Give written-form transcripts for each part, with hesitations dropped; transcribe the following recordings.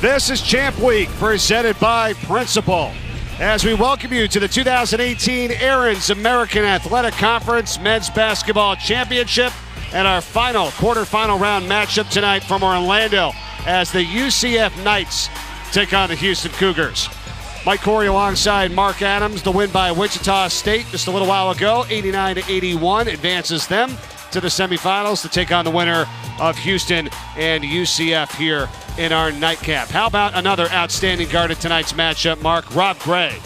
This is Champ Week, presented by Principal, as we welcome you to the 2018 Aaron's American Athletic Conference Men's Basketball Championship and our final quarterfinal round matchup tonight from Orlando as the UCF Knights take on the Houston Cougars. Mike Corey alongside Mark Adams. The win by Wichita State just a little while ago, 89-81, advances them to the semifinals to take on the winner of Houston and UCF here in our nightcap. How about another outstanding guard at tonight's matchup, Mark? Rob Gray.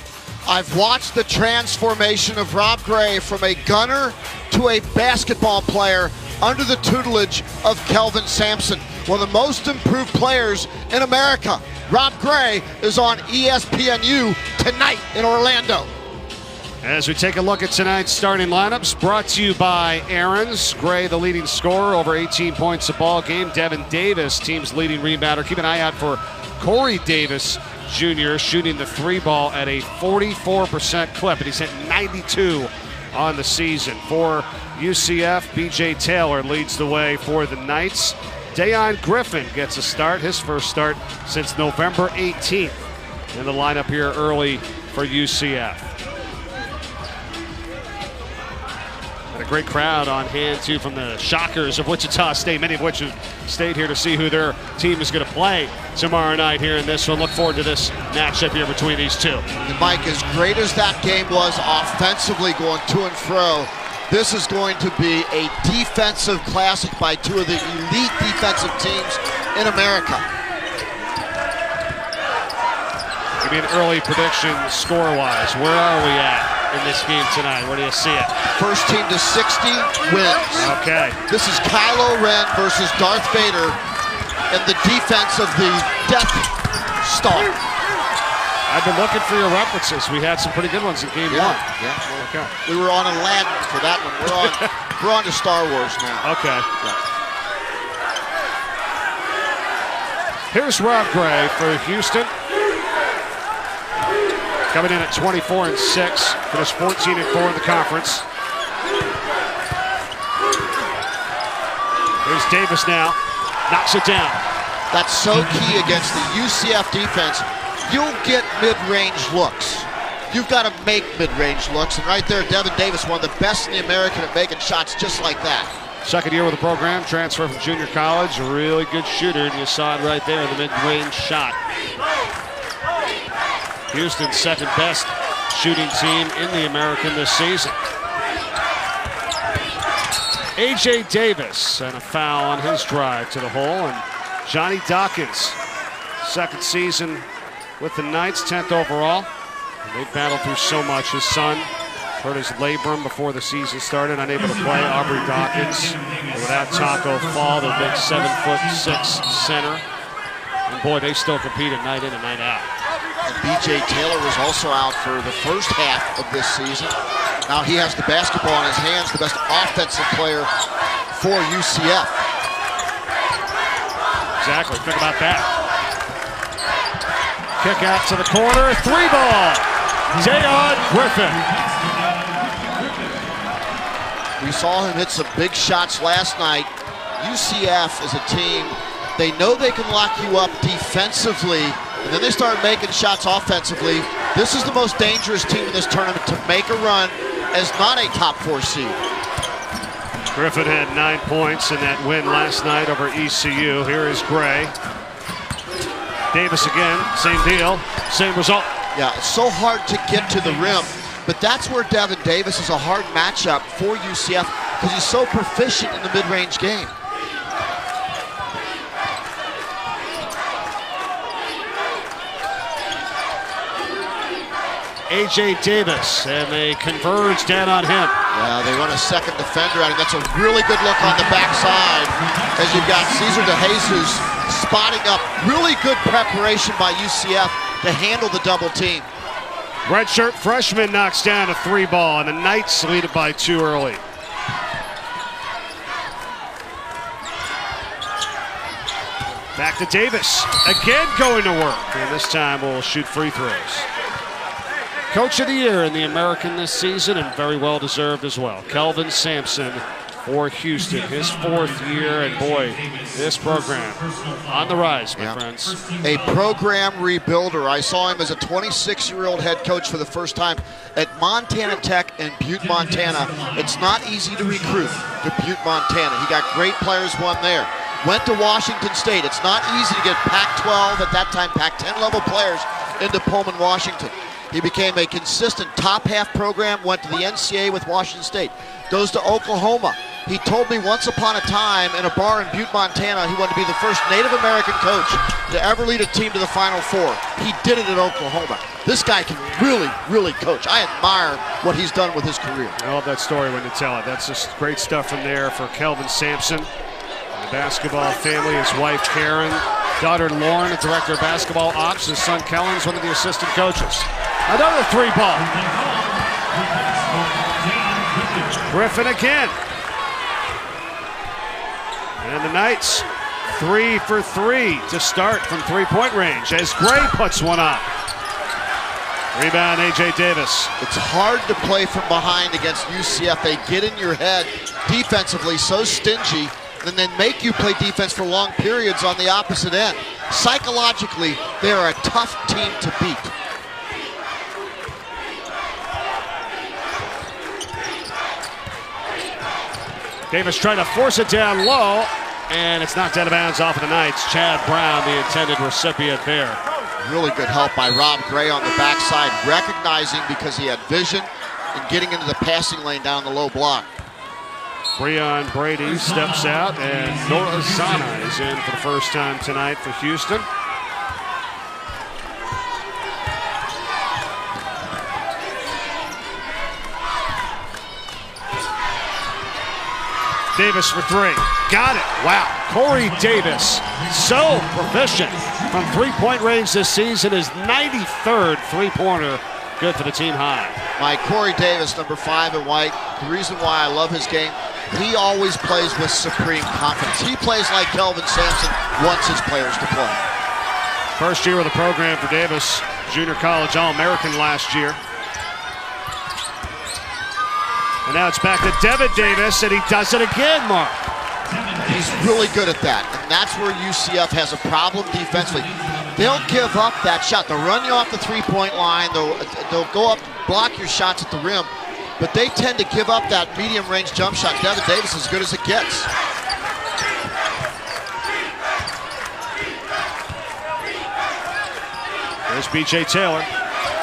I've watched the transformation of Rob Gray from a gunner to a basketball player under the tutelage of Kelvin Sampson, one of the most improved players in America. Rob Gray is on ESPNU tonight in Orlando. As we take a look at tonight's starting lineups, brought to you by Aaron's. Gray, the leading scorer, over 18 points a ball game. Devin Davis, team's leading rebounder. Keep an eye out for Corey Davis Jr. shooting the three ball at a 44% clip, and he's hit 92 on the season. For UCF, BJ Taylor leads the way for the Knights. Dayon Griffin gets a start, his first start since November 18th in the lineup here early for UCF. And a great crowd on hand, too, from the Shockers of Wichita State, many of which have stayed here to see who their team is going to play tomorrow night here in this one. Look forward to this matchup here between these two. And Mike, as great as that game was offensively going to and fro, this is going to be a defensive classic by two of the elite defensive teams in America. Give me an early prediction score-wise. Where are we at in this game tonight? Where do you see it? First team to 60 wins. Okay. This is Kylo Ren versus Darth Vader and the defense of the Death Star. I've been looking for your references. We had some pretty good ones in game one. Yeah. Okay. We were on Aladdin for that one. We're on to Star Wars now. Okay. Yeah. Here's Rob Gray for Houston. Coming in at 24-6, finished 14-4 in the conference. Here's Davis now, knocks it down. That's so key against the UCF defense. You'll get mid-range looks. You've got to make mid-range looks, and right there, Devin Davis, one of the best in the American at making shots just like that. Second year with the program, transfer from junior college, a really good shooter, and you saw it right there in the mid-range shot. Houston's second best shooting team in the American this season. A.J. Davis and a foul on his drive to the hole, and Johnny Dawkins, second season with the Knights, 10th overall. And they battled through so much. His son hurt his labrum before the season started, unable to play. Aubrey Dawkins, without Taco Fall, their big 7'6" center. And boy, they still competed night in and night out. And BJ Taylor was also out for the first half of this season. Now he has the basketball in his hands, the best offensive player for UCF. Exactly, think about that. Kick out to the corner, three ball. Dayon Griffin. We saw him hit some big shots last night. UCF is a team, they know they can lock you up defensively, and then they start making shots offensively. This is the most dangerous team in this tournament to make a run as not a top 4 seed. Griffin had 9 points in that win last night over ECU. Here is Gray. Davis again, same deal, same result. Yeah, it's so hard to get to the rim, but that's where Devin Davis is a hard matchup for UCF because he's so proficient in the mid-range game. A.J. Davis, and they converge down on him. Yeah, they run a second defender out, and that's a really good look on the backside as you've got Cesar DeJesus spotting up. Really good preparation by UCF to handle the double team. Redshirt freshman knocks down a three ball, and the Knights lead it by 2 early. Back to Davis, again going to work, and this time will shoot free throws. Coach of the Year in the American this season, and very well deserved as well. Kelvin Sampson for Houston, his 4th year, and boy, this program on the rise, my friends. A program rebuilder. I saw him as a 26-year-old head coach for the first time at Montana Tech in Butte, Montana. It's not easy to recruit to Butte, Montana. He got great players, won there. Went to Washington State. It's not easy to get Pac-12, at that time Pac-10 level players into Pullman, Washington. He became a consistent top-half program, went to the NCAA with Washington State. Goes to Oklahoma. He told me once upon a time in a bar in Butte, Montana, he wanted to be the first Native American coach to ever lead a team to the Final Four. He did it at Oklahoma. This guy can really, really coach. I admire what he's done with his career. I love that story when you tell it. That's just great stuff from there for Kelvin Sampson. The basketball family, his wife Karen, daughter Lauren, the director of basketball ops, his son Kellen's one of the assistant coaches. Another 3-ball. Griffin again. And the Knights 3 for 3 to start from 3-point range as Gray puts one up. Rebound, A.J. Davis. It's hard to play from behind against UCF. They get in your head defensively, so stingy, and then make you play defense for long periods on the opposite end. Psychologically, they are a tough team to beat. Davis trying to force it down low, and it's knocked out of bounds off of the Knights. Chad Brown, the intended recipient there. Really good help by Rob Gray on the backside, recognizing because he had vision and getting into the passing lane down the low block. Breon Brady steps out, and Nora Zana is in for the first time tonight for Houston. Davis for 3. Got it. Wow. Corey Davis, so proficient from 3-point range this season. His 93rd 3-pointer. Good for the team high. My Corey Davis, number 5 in white. The reason why I love his game, he always plays with supreme confidence. He plays like Kelvin Sampson wants his players to play. First year of the program for Davis. Junior college All-American last year. And now it's back to Devin Davis, and he does it again, Mark. He's really good at that, and that's where UCF has a problem defensively. They'll give up that shot. They'll run you off the 3-point line. They'll go up, block your shots at the rim, but they tend to give up that medium-range jump shot. Devin Davis is as good as it gets. There's B.J. Taylor.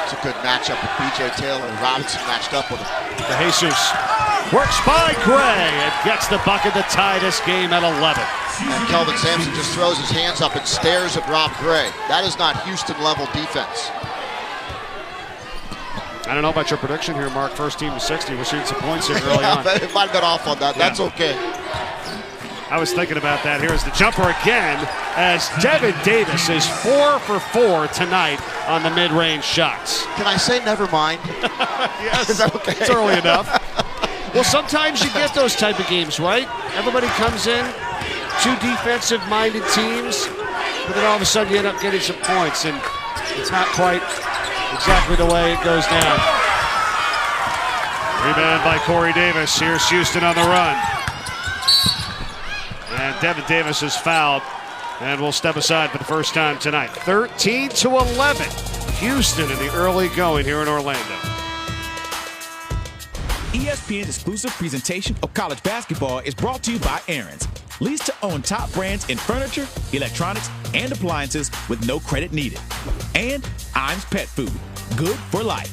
It's a good matchup with B.J. Taylor. Robinson matched up with him. De Jesus works by Gray and gets the bucket to tie this game at 11. And Kelvin Sampson just throws his hands up and stares at Rob Gray. That is not Houston-level defense. I don't know about your prediction here, Mark. First team to 60. We're seeing some points here early on. It might have been off on that. That's okay. I was thinking about that. Here's the jumper again as Devin Davis is 4 for 4 tonight on the mid-range shots. Can I say never mind? Yes. Is that okay? It's early enough. Well, sometimes you get those type of games, right? Everybody comes in, 2 defensive-minded teams, but then all of a sudden you end up getting some points, and it's not quite exactly the way it goes down. Rebound by Corey Davis. Here's Houston on the run. And Devin Davis is fouled and will step aside for the first time tonight. 13-11. Houston in the early going here in Orlando. ESPN's exclusive presentation of college basketball is brought to you by Aaron's. Lease to own top brands in furniture, electronics, and appliances with no credit needed. And Iams Pet Food. Good for life.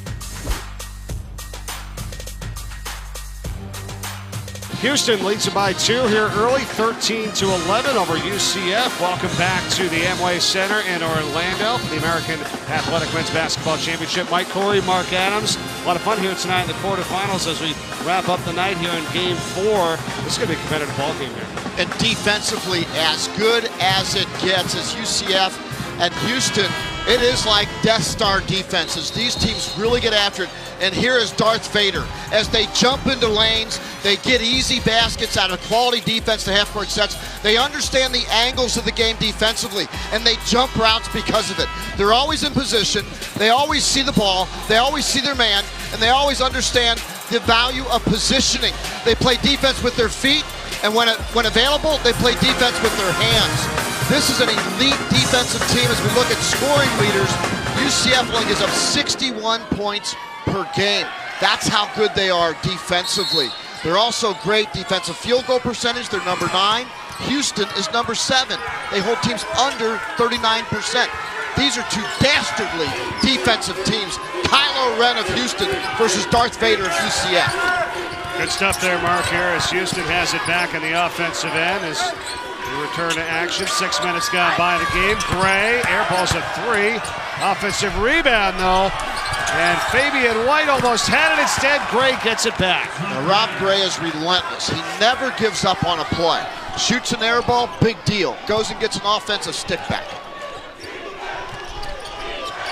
Houston leads it by 2 here early, 13-11 over UCF. Welcome back to the Amway Center in Orlando for the American Athletic Men's Basketball Championship. Mike Corey, Mark Adams. A lot of fun here tonight in the quarterfinals as we wrap up the night here in Game 4. This is going to be a competitive ball game here. And defensively, as good as it gets as UCF and Houston, it is like Death Star defenses. These teams really get after it. And here is Darth Vader. As they jump into lanes, they get easy baskets out of quality defense to half-court sets. They understand the angles of the game defensively, and they jump routes because of it. They're always in position. They always see the ball. They always see their man, and they always understand the value of positioning. they play defense with their feet, and when available, they play defense with their hands. This is an elite defensive team as we look at scoring leaders. UCF only gives up 61 points per game. That's how good they are defensively. They're also great defensive field goal percentage. They're number 9. Houston is number 7. They hold teams under 39%. These are two dastardly defensive teams. Kylo Ren of Houston versus Darth Vader of UCF. Good stuff there, Mark Harris. Houston has it back on the offensive end as we return to action. 6 minutes gone by the game. Gray airballs a 3. Offensive rebound, though. And Fabian White almost had it. Instead, Gray gets it back. Now, Rob Gray is relentless. He never gives up on a play. Shoots an air ball, big deal. Goes and gets an offensive stick back.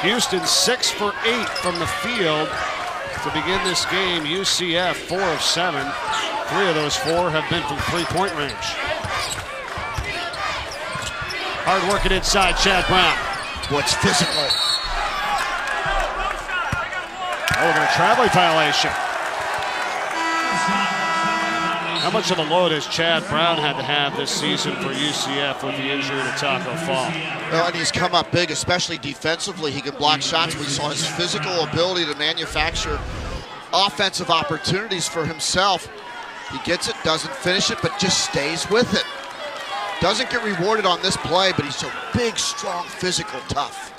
Houston 6 for 8 from the field to begin this game. UCF 4 of 7. 3 of those 4 have been from three-point range. Hard working inside, Chad Brown. What's physical? Oh, a traveling violation. How much of a load has Chad Brown had to have this season for UCF with the injury to Taco Fall? Well, and he's come up big, especially defensively. He can block shots. We saw his physical ability to manufacture offensive opportunities for himself. He gets it, doesn't finish it, but just stays with it. Doesn't get rewarded on this play, but he's so big, strong, physical, tough.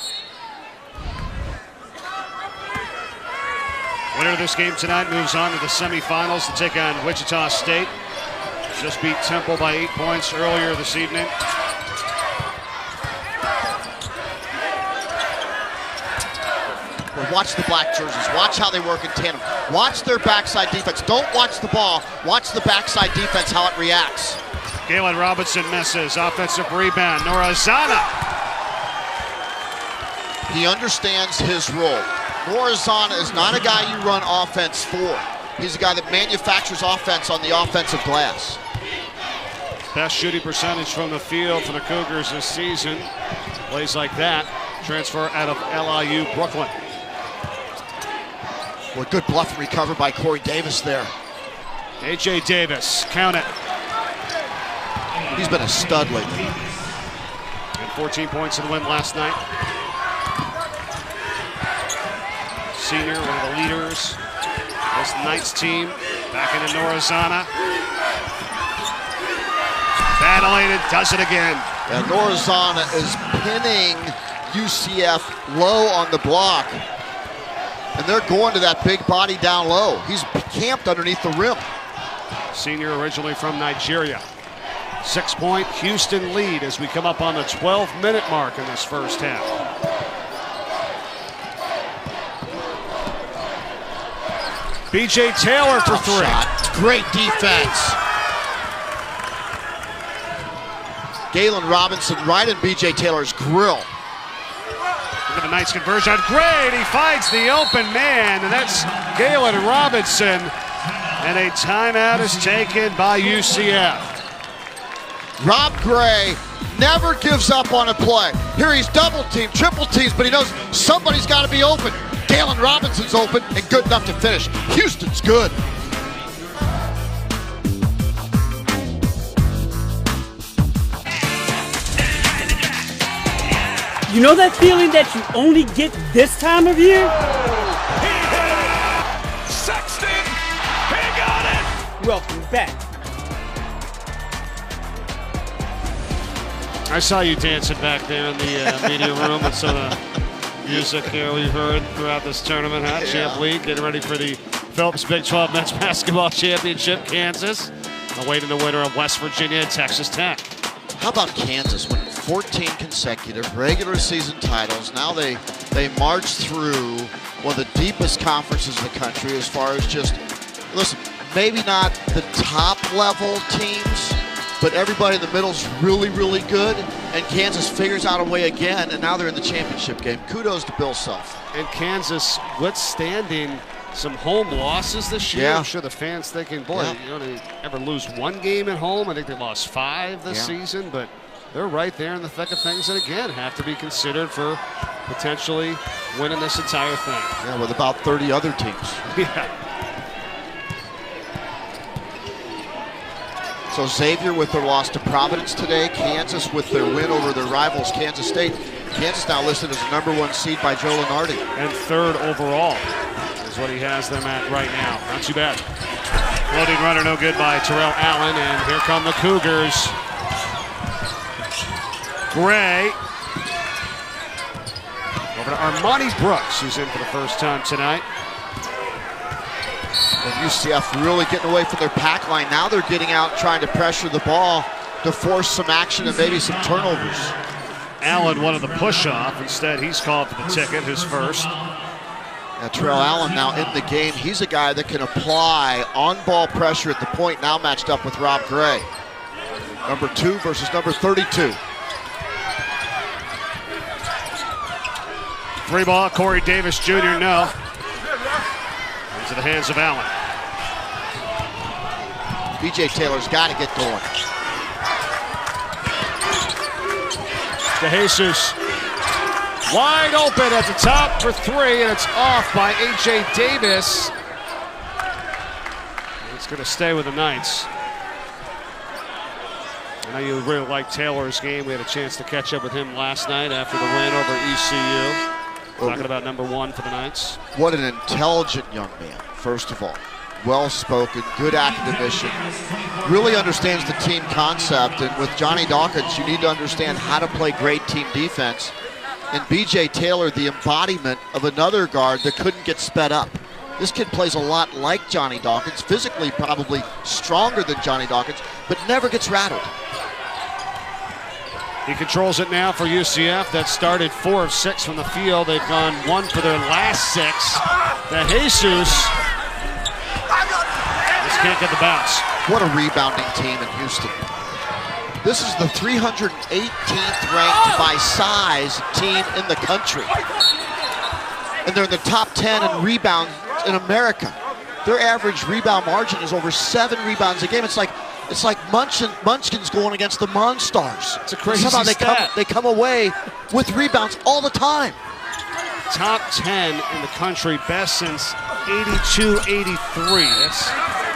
Winner of this game tonight moves on to the semifinals to take on Wichita State. Just beat Temple by 8 points earlier this evening. Well, watch the black jerseys. Watch how they work in tandem. Watch their backside defense. Don't watch the ball. Watch the backside defense, how it reacts. Galen Robinson misses. Offensive rebound. Norazana. He understands his role. Norazana is not a guy you run offense for. He's a guy that manufactures offense on the offensive glass. Best shooting percentage from the field for the Cougars this season. Plays like that. Transfer out of LIU Brooklyn. Well, good bluff and recover by Corey Davis there. A.J. Davis, count it. He's been a stud lately. And 14 points in the win last night. Senior, one of the leaders. This Knights team back into Norazana. Battling it, does it again. Yeah, Norazana is pinning UCF low on the block. And they're going to that big body down low. He's camped underneath the rim. Senior originally from Nigeria. 6-point Houston lead as we come up on the 12-minute mark in this first half. B.J. Taylor for 3. Shot. Great defense. Galen Robinson right in B.J. Taylor's grill. Look at the Knights conversion. Great, he finds the open man, and that's Galen Robinson. And a timeout is taken by UCF. Rob Gray never gives up on a play. Here he's double teamed, triple teamed, but he knows somebody's got to be open. Galen Robinson's open and good enough to finish. Houston's good. You know that feeling that you only get this time of year? He hit it! Sexton! He got it! Welcome back. I saw you dancing back there in the media room with some of the music here we've heard throughout this tournament, huh? Yeah. Champ League, getting ready for the Phelps Big 12 Men's Basketball Championship, Kansas. Awaiting the winner of West Virginia and Texas Tech. How about Kansas winning 14 consecutive regular season titles? Now they march through one of the deepest conferences in the country as far as just, listen, maybe not the top level teams, but everybody in the middle is really, really good. And Kansas figures out a way again, and now they're in the championship game. Kudos to Bill Self. And Kansas withstanding some home losses this year. Yeah. I'm sure the fans thinking, boy, Yeah. you know, they ever lose one game at home? I think they lost 5 this season, but they're right there in the thick of things that, again, have to be considered for potentially winning this entire thing. Yeah, with about 30 other teams. Yeah. So Xavier with their loss to Providence today, Kansas with their win over their rivals Kansas State. Kansas now listed as the #1 seed by Joe Lunardi. And 3rd overall is what he has them at right now. Not too bad. Loading runner no good by Terrell Allen, and here come the Cougars. Gray over to Armani Brooks, who's in for the first time tonight. And UCF really getting away from their pack line. Now they're getting out trying to pressure the ball to force some action and maybe some turnovers. Allen wanted the push-off. Instead, he's called for the ticket, his first. Now, Terrell Allen now in the game. He's a guy that can apply on-ball pressure at the point, now matched up with Rob Gray. Number 2 versus number 32. 3 ball, Corey Davis Jr. no. Into the hands of Allen. B.J. Taylor's got to get going. DeJesus wide open at the top for 3, and it's off by A.J. Davis. It's going to stay with the Knights. I know you really like Taylor's game. We had a chance to catch up with him last night after the win over ECU. Talking about #1 for the Knights. What an intelligent young man, first of all. Well-spoken, good academician. Really understands the team concept. And with Johnny Dawkins, you need to understand how to play great team defense. And B.J. Taylor, the embodiment of another guard that couldn't get sped up. This kid plays a lot like Johnny Dawkins, physically probably stronger than Johnny Dawkins, but never gets rattled. He controls it now for UCF. That started 4 of 6 from the field. They've gone 1 for their last 6. DeJesus just can't get the bounce. What a rebounding team in Houston. This is the 318th ranked by size team in the country. And they're in the top 10 in rebounds in America. Their average rebound margin is over 7 rebounds a game. It's like Munchkins going against the Monstars. It's a crazy Somehow stat. they come away with rebounds all the time. Top 10 in the country, best since 82-83. That's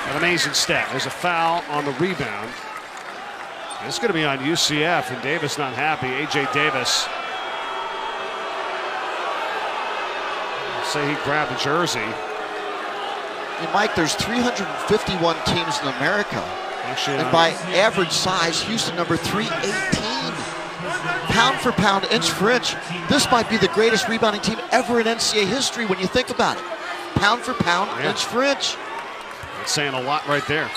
an amazing stat. There's a foul on the rebound. It's going to be on UCF, and Davis not happy. A.J. Davis. Say he grabbed the jersey. And Mike, there's 351 teams in America. Actually, and by average size, Houston number 318. Pound for pound, inch for inch, this might be the greatest rebounding team ever in NCAA history when you think about it. Pound for pound, inch for inch. That's saying a lot right there.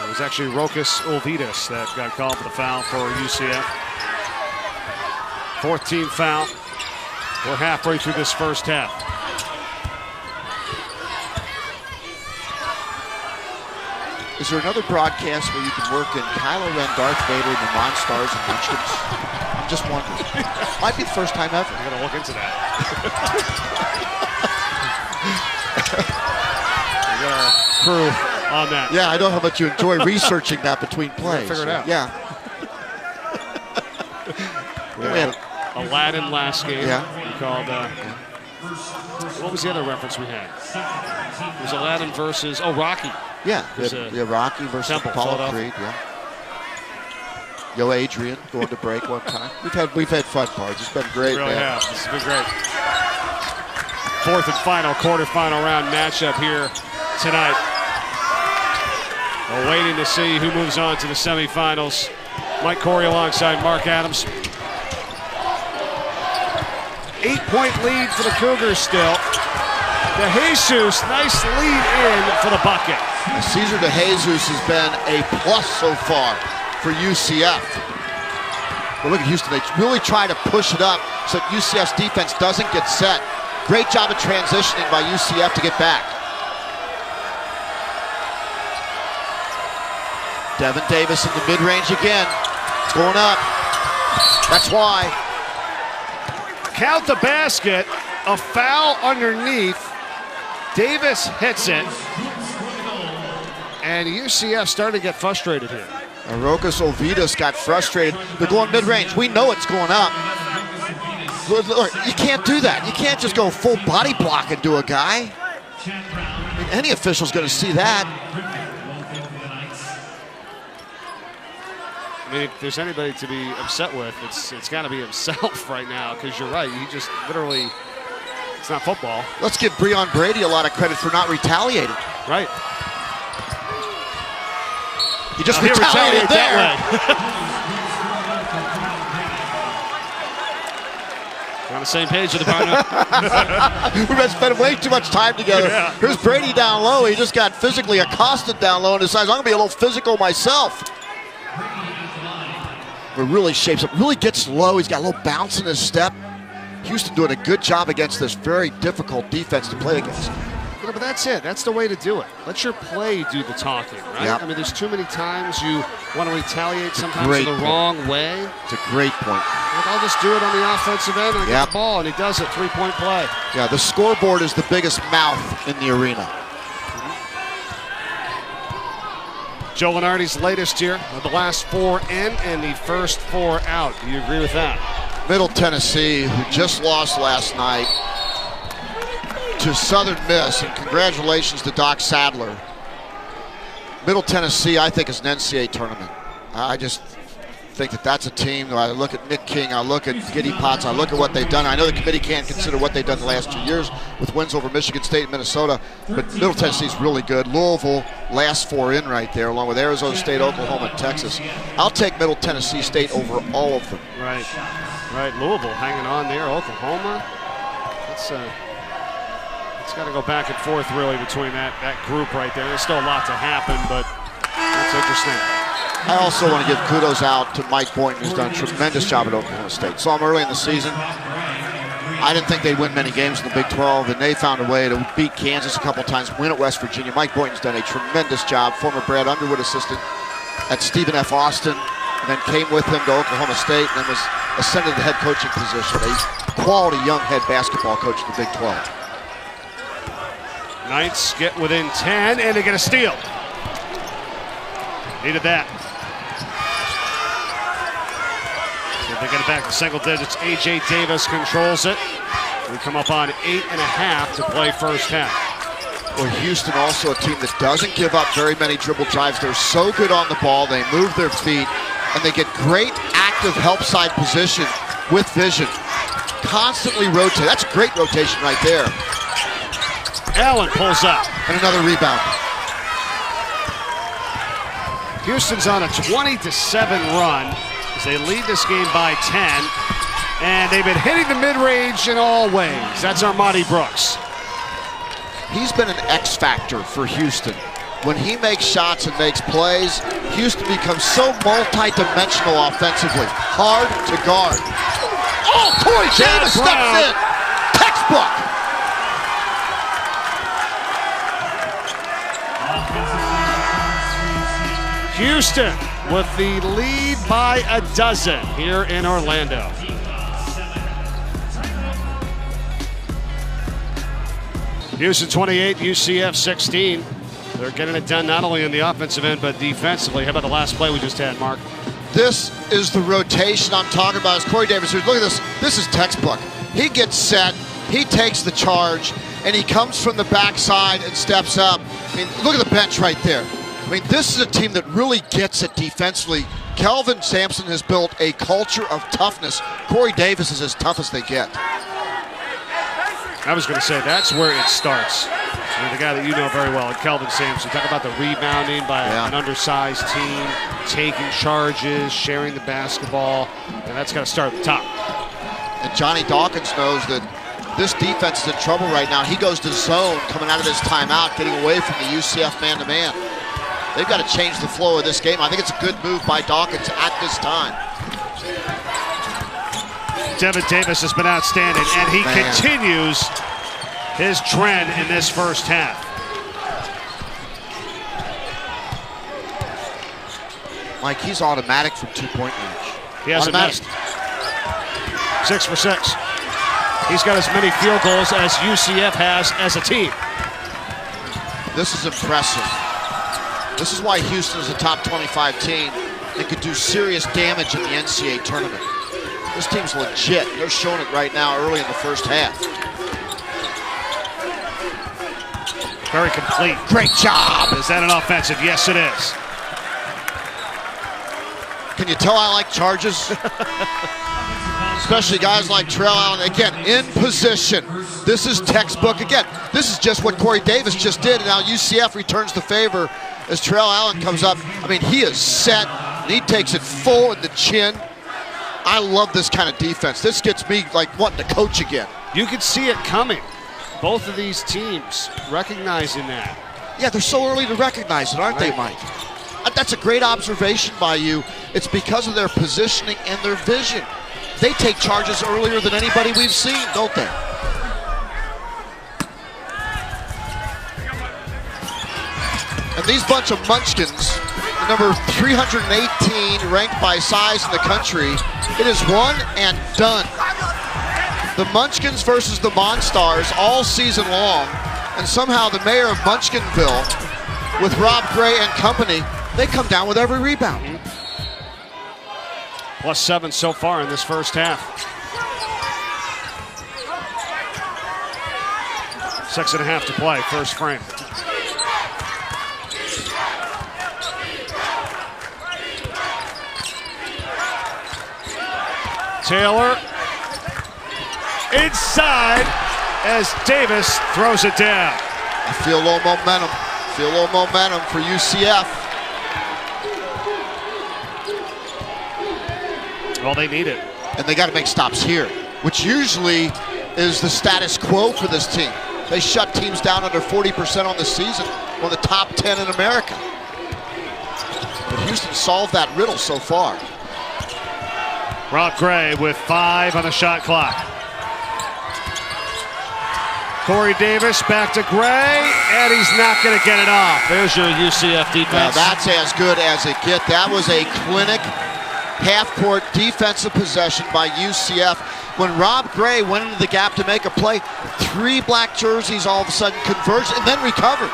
It was actually Rokas Olvidas that got called for the foul for UCF. 4th team foul. We're halfway through this first half. Is there another broadcast where you can work in Kylo Ren, Darth Vader, and the Monstars and Munchkins? I'm just wondering. Might be the first time ever. I'm gonna look into that. We got our crew on that. Yeah, I know how much you enjoy researching that between plays. Figure it out. Yeah. We had Aladdin last game. Yeah. We called. What was the other reference we had? It was Aladdin versus Rocky. Yeah, Rocky versus Temple, Apollo Creed. Yeah. Yo, Adrian going to break one time. We've had fun parts. It's been great, We really man. have. This has been great. 4th and final quarterfinal round matchup here tonight. We're waiting to see who moves on to the semifinals. Mike Corey alongside Mark Adams. 8-point lead for the Cougars still. DeJesus, nice lead in for the bucket. Cesar DeJesus has been a plus so far for UCF. But look at Houston, they really try to push it up so that UCF's defense doesn't get set. Great job of transitioning by UCF to get back. Devin Davis in the mid-range again. It's going up. That's why. Count the basket, a foul underneath. Davis hits it, and UCF started to get frustrated here. Rokas Olvidas got frustrated. They're going mid-range. We know it's going up. Look, you can't do that. You can't just go full body block into a guy. I mean, any official's going to see that. I mean, if there's anybody to be upset with, it's got to be himself right now, because you're right. He just literally, it's not football. Let's give Breon Brady a lot of credit for not retaliating. Right. He just retaliated there. That way. We're on the same page with the partner. We've spent way too much time together. Yeah. Here's Brady down low. He just got physically accosted down low and decides, I'm going to be a little physical myself. It really shapes up, really gets low. He's got a little bounce in his step. Houston doing a good job against this very difficult defense to play against. Yeah, but that's it. That's the way to do it. Let your play do the talking, right? Yep. I mean, there's too many times you want to retaliate sometimes Great in the wrong way. It's a great point. Like, I'll just do it on the offensive end and get the ball, and he does it. Three-point play. Yeah, the scoreboard is the biggest mouth in the arena. Joe Lunardi's latest here, the last 4 in and the first 4 out. Do you agree with that? Middle Tennessee, who just lost last night to Southern Miss, and congratulations to Doc Sadler. Middle Tennessee, I think, is an NCAA tournament. I just think that that's a team. I look at Nick King, I look at Giddy Potts, I look at what they've done. I know the committee can't consider what they've done the last 2 years with wins over Michigan State and Minnesota, but Middle Tennessee's really good. Louisville, last 4 in right there, along with Arizona State, Oklahoma, and Texas. I'll take Middle Tennessee State over all of them. Right. Right. Louisville hanging on there. Oklahoma. It's got to go back and forth really between that group right there. There's still a lot to happen, but that's interesting. I also want to give kudos out to Mike Boynton, who's done a tremendous job at Oklahoma State. Saw him early in the season. I didn't think they'd win many games in the Big 12, and they found a way to beat Kansas a couple times, win at West Virginia. Mike Boynton's done a tremendous job. Former Brad Underwood assistant at Stephen F. Austin, and then came with him to Oklahoma State, and then was ascended to the head coaching position. A quality young head basketball coach in the Big 12. Knights get within 10, and they get a steal. Needed that. See if they get it back to single digits. A.J. Davis controls it. We come up on 8.5 to play first half. Well, Houston also a team that doesn't give up very many dribble drives. They're so good on the ball. They move their feet, and they get great active help side position with vision. Constantly rotate. That's a great rotation right there. Allen pulls up. And another rebound. Houston's on a 20-7 run as they lead this game by 10. And they've been hitting the mid-range in all ways. That's Armani Brooks. He's been an X factor for Houston. When he makes shots and makes plays, Houston becomes so multi-dimensional offensively. Hard to guard. Oh, Corey Davis steps in. Textbook. Houston with the lead by a dozen here in Orlando. Houston 28, UCF 16. They're getting it done not only on the offensive end, but defensively. How about the last play we just had, Mark? This is the rotation I'm talking about. As Corey Davis, look at this. This is textbook. He gets set, he takes the charge, and he comes from the backside and steps up. I mean, look at the bench right there. I mean, this is a team that really gets it defensively. Kelvin Sampson has built a culture of toughness. Corey Davis is as tough as they get. I was going to say, that's where it starts. I mean, the guy that you know very well, Kelvin Sampson. Talk about the rebounding by an undersized team, taking charges, sharing the basketball, and that's got to start at the top. And Johnny Dawkins knows that this defense is in trouble right now. He goes to zone coming out of this timeout, getting away from the UCF man-to-man. They've got to change the flow of this game. I think it's a good move by Dawkins at this time. Devin Davis has been outstanding, and he continues his trend in this first half. Mike, he's automatic from two-point range. He hasn't missed. 6 for 6. He's got as many field goals as UCF has as a team. This is impressive. This is why Houston is a top 25 team and could do serious damage in the NCAA tournament. This team's legit. They're showing it right now early in the first half. Very complete. Great job. Is that an offensive? Yes, it is. Can you tell I like charges? Especially guys like Terrell Allen. Again, in position. This is textbook. Again, this is just what Corey Davis just did. And now UCF returns the favor as Terrell Allen comes up. I mean, he is set. And he takes it full in the chin. I love this kind of defense. This gets me like wanting to coach again. You can see it coming. Both of these teams recognizing that. Yeah, they're so early to recognize it, aren't they, Mike? That's a great observation by you. It's because of their positioning and their vision. They take charges earlier than anybody we've seen, don't they? And these bunch of munchkins, number 318 ranked by size in the country, it is one and done. The Munchkins versus the Monstars all season long, and somehow the mayor of Munchkinville, with Rob Gray and company, they come down with every rebound. +7 so far in this first half. 6.5 to play, first frame. Taylor inside as Davis throws it down. I feel a little momentum. Feel a little momentum for UCF. Well, they need it. And they got to make stops here, which usually is the status quo for this team. They shut teams down under 40% on the season, one of the top 10 in America. But Houston solved that riddle so far. Rob Gray with 5 on the shot clock. Corey Davis back to Gray, and he's not going to get it off. There's your UCF defense. Now that's as good as it gets. That was a clinic half-court defensive possession by UCF. When Rob Gray went into the gap to make a play, 3 black jerseys all of a sudden converged and then recovered.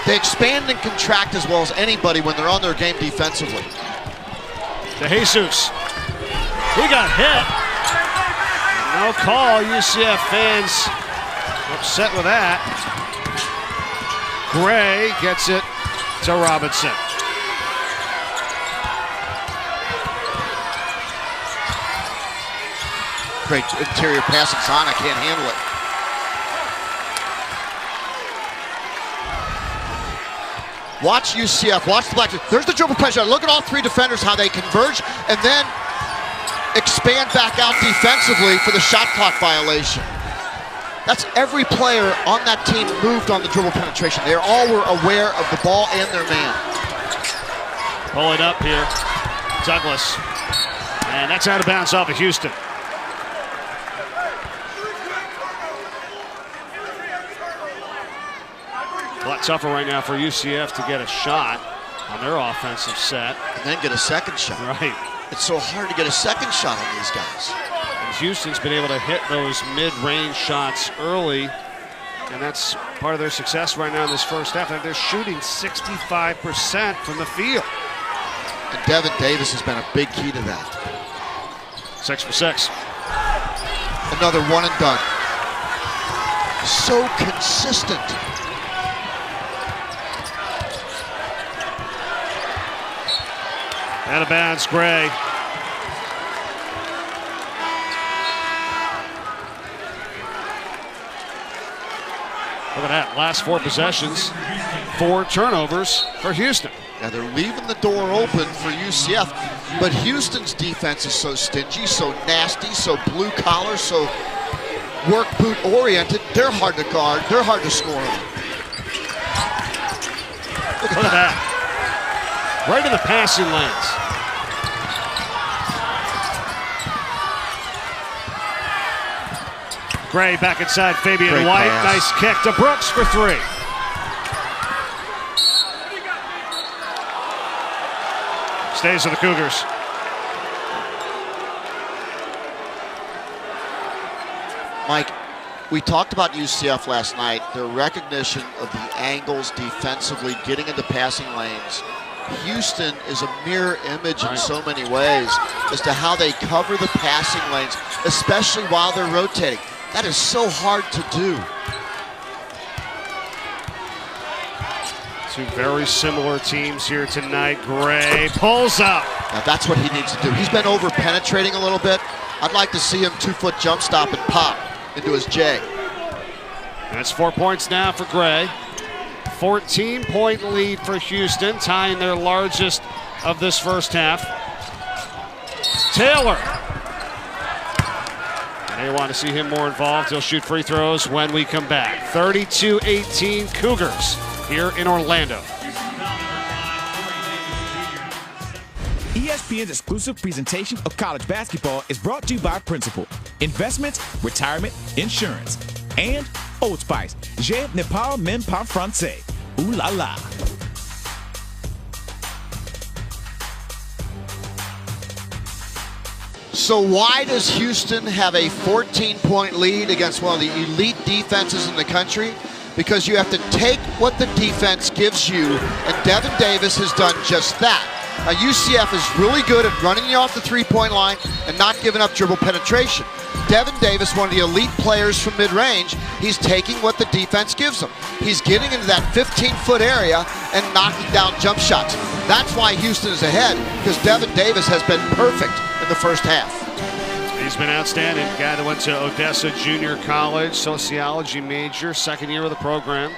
They expand and contract as well as anybody when they're on their game defensively. To Jesus. He got hit. No call. UCF fans upset with that. Gray gets it to Robinson. Great interior passing. Sana can't handle it. Watch UCF, watch the Blacks. There's the dribble pressure. Look at all 3 defenders, how they converge and then expand back out defensively for the shot clock violation. That's every player on that team moved on the dribble penetration. They all were aware of the ball and their man. Pull it up here, Douglas. And that's out of bounds off of Houston. A lot tougher right now for UCF to get a shot on their offensive set. And then get a second shot. Right. It's so hard to get a second shot on these guys. And Houston's been able to hit those mid-range shots early, and that's part of their success right now in this first half. They're shooting 65% from the field. And Devin Davis has been a big key to that. 6 for 6. Another one and done. So consistent. Out of bounds, Gray. Look at that, last 4 possessions, 4 turnovers for Houston. Now they're leaving the door open for UCF, but Houston's defense is so stingy, so nasty, so blue collar, so work boot oriented. They're hard to guard, they're hard to score on. Look at that. Right in the passing lanes. Gray back inside Fabian Great White. pass. Nice kick to Brooks for 3. Stays with the Cougars. Mike, we talked about UCF last night, their recognition of the angles defensively, getting into passing lanes. Houston is a mirror image in so many ways as to how they cover the passing lanes, especially while they're rotating. That is so hard to do. Two very similar teams here tonight. Gray pulls up. Now that's what he needs to do. He's been over penetrating a little bit. I'd like to see him 2-foot jump stop and pop into his J. That's 4 points now for Gray. 14-point lead for Houston, tying their largest of this first half. Taylor. They want to see him more involved. He'll shoot free throws when we come back. 32-18 Cougars here in Orlando. ESPN's exclusive presentation of college basketball is brought to you by Principal, Investments, Retirement, Insurance, and Old Spice. Je ne parle même pas français. Ooh la la. So why does Houston have a 14-point lead against one of the elite defenses in the country? Because you have to take what the defense gives you, and Devin Davis has done just that. Now, UCF is really good at running you off the three-point line and not giving up dribble penetration. Devin Davis, one of the elite players from mid-range, he's taking what the defense gives him. He's getting into that 15-foot area and knocking down jump shots. That's why Houston is ahead, because Devin Davis has been perfect in the first half. He's been outstanding. Guy that went to Odessa Junior College, sociology major, second year of the program.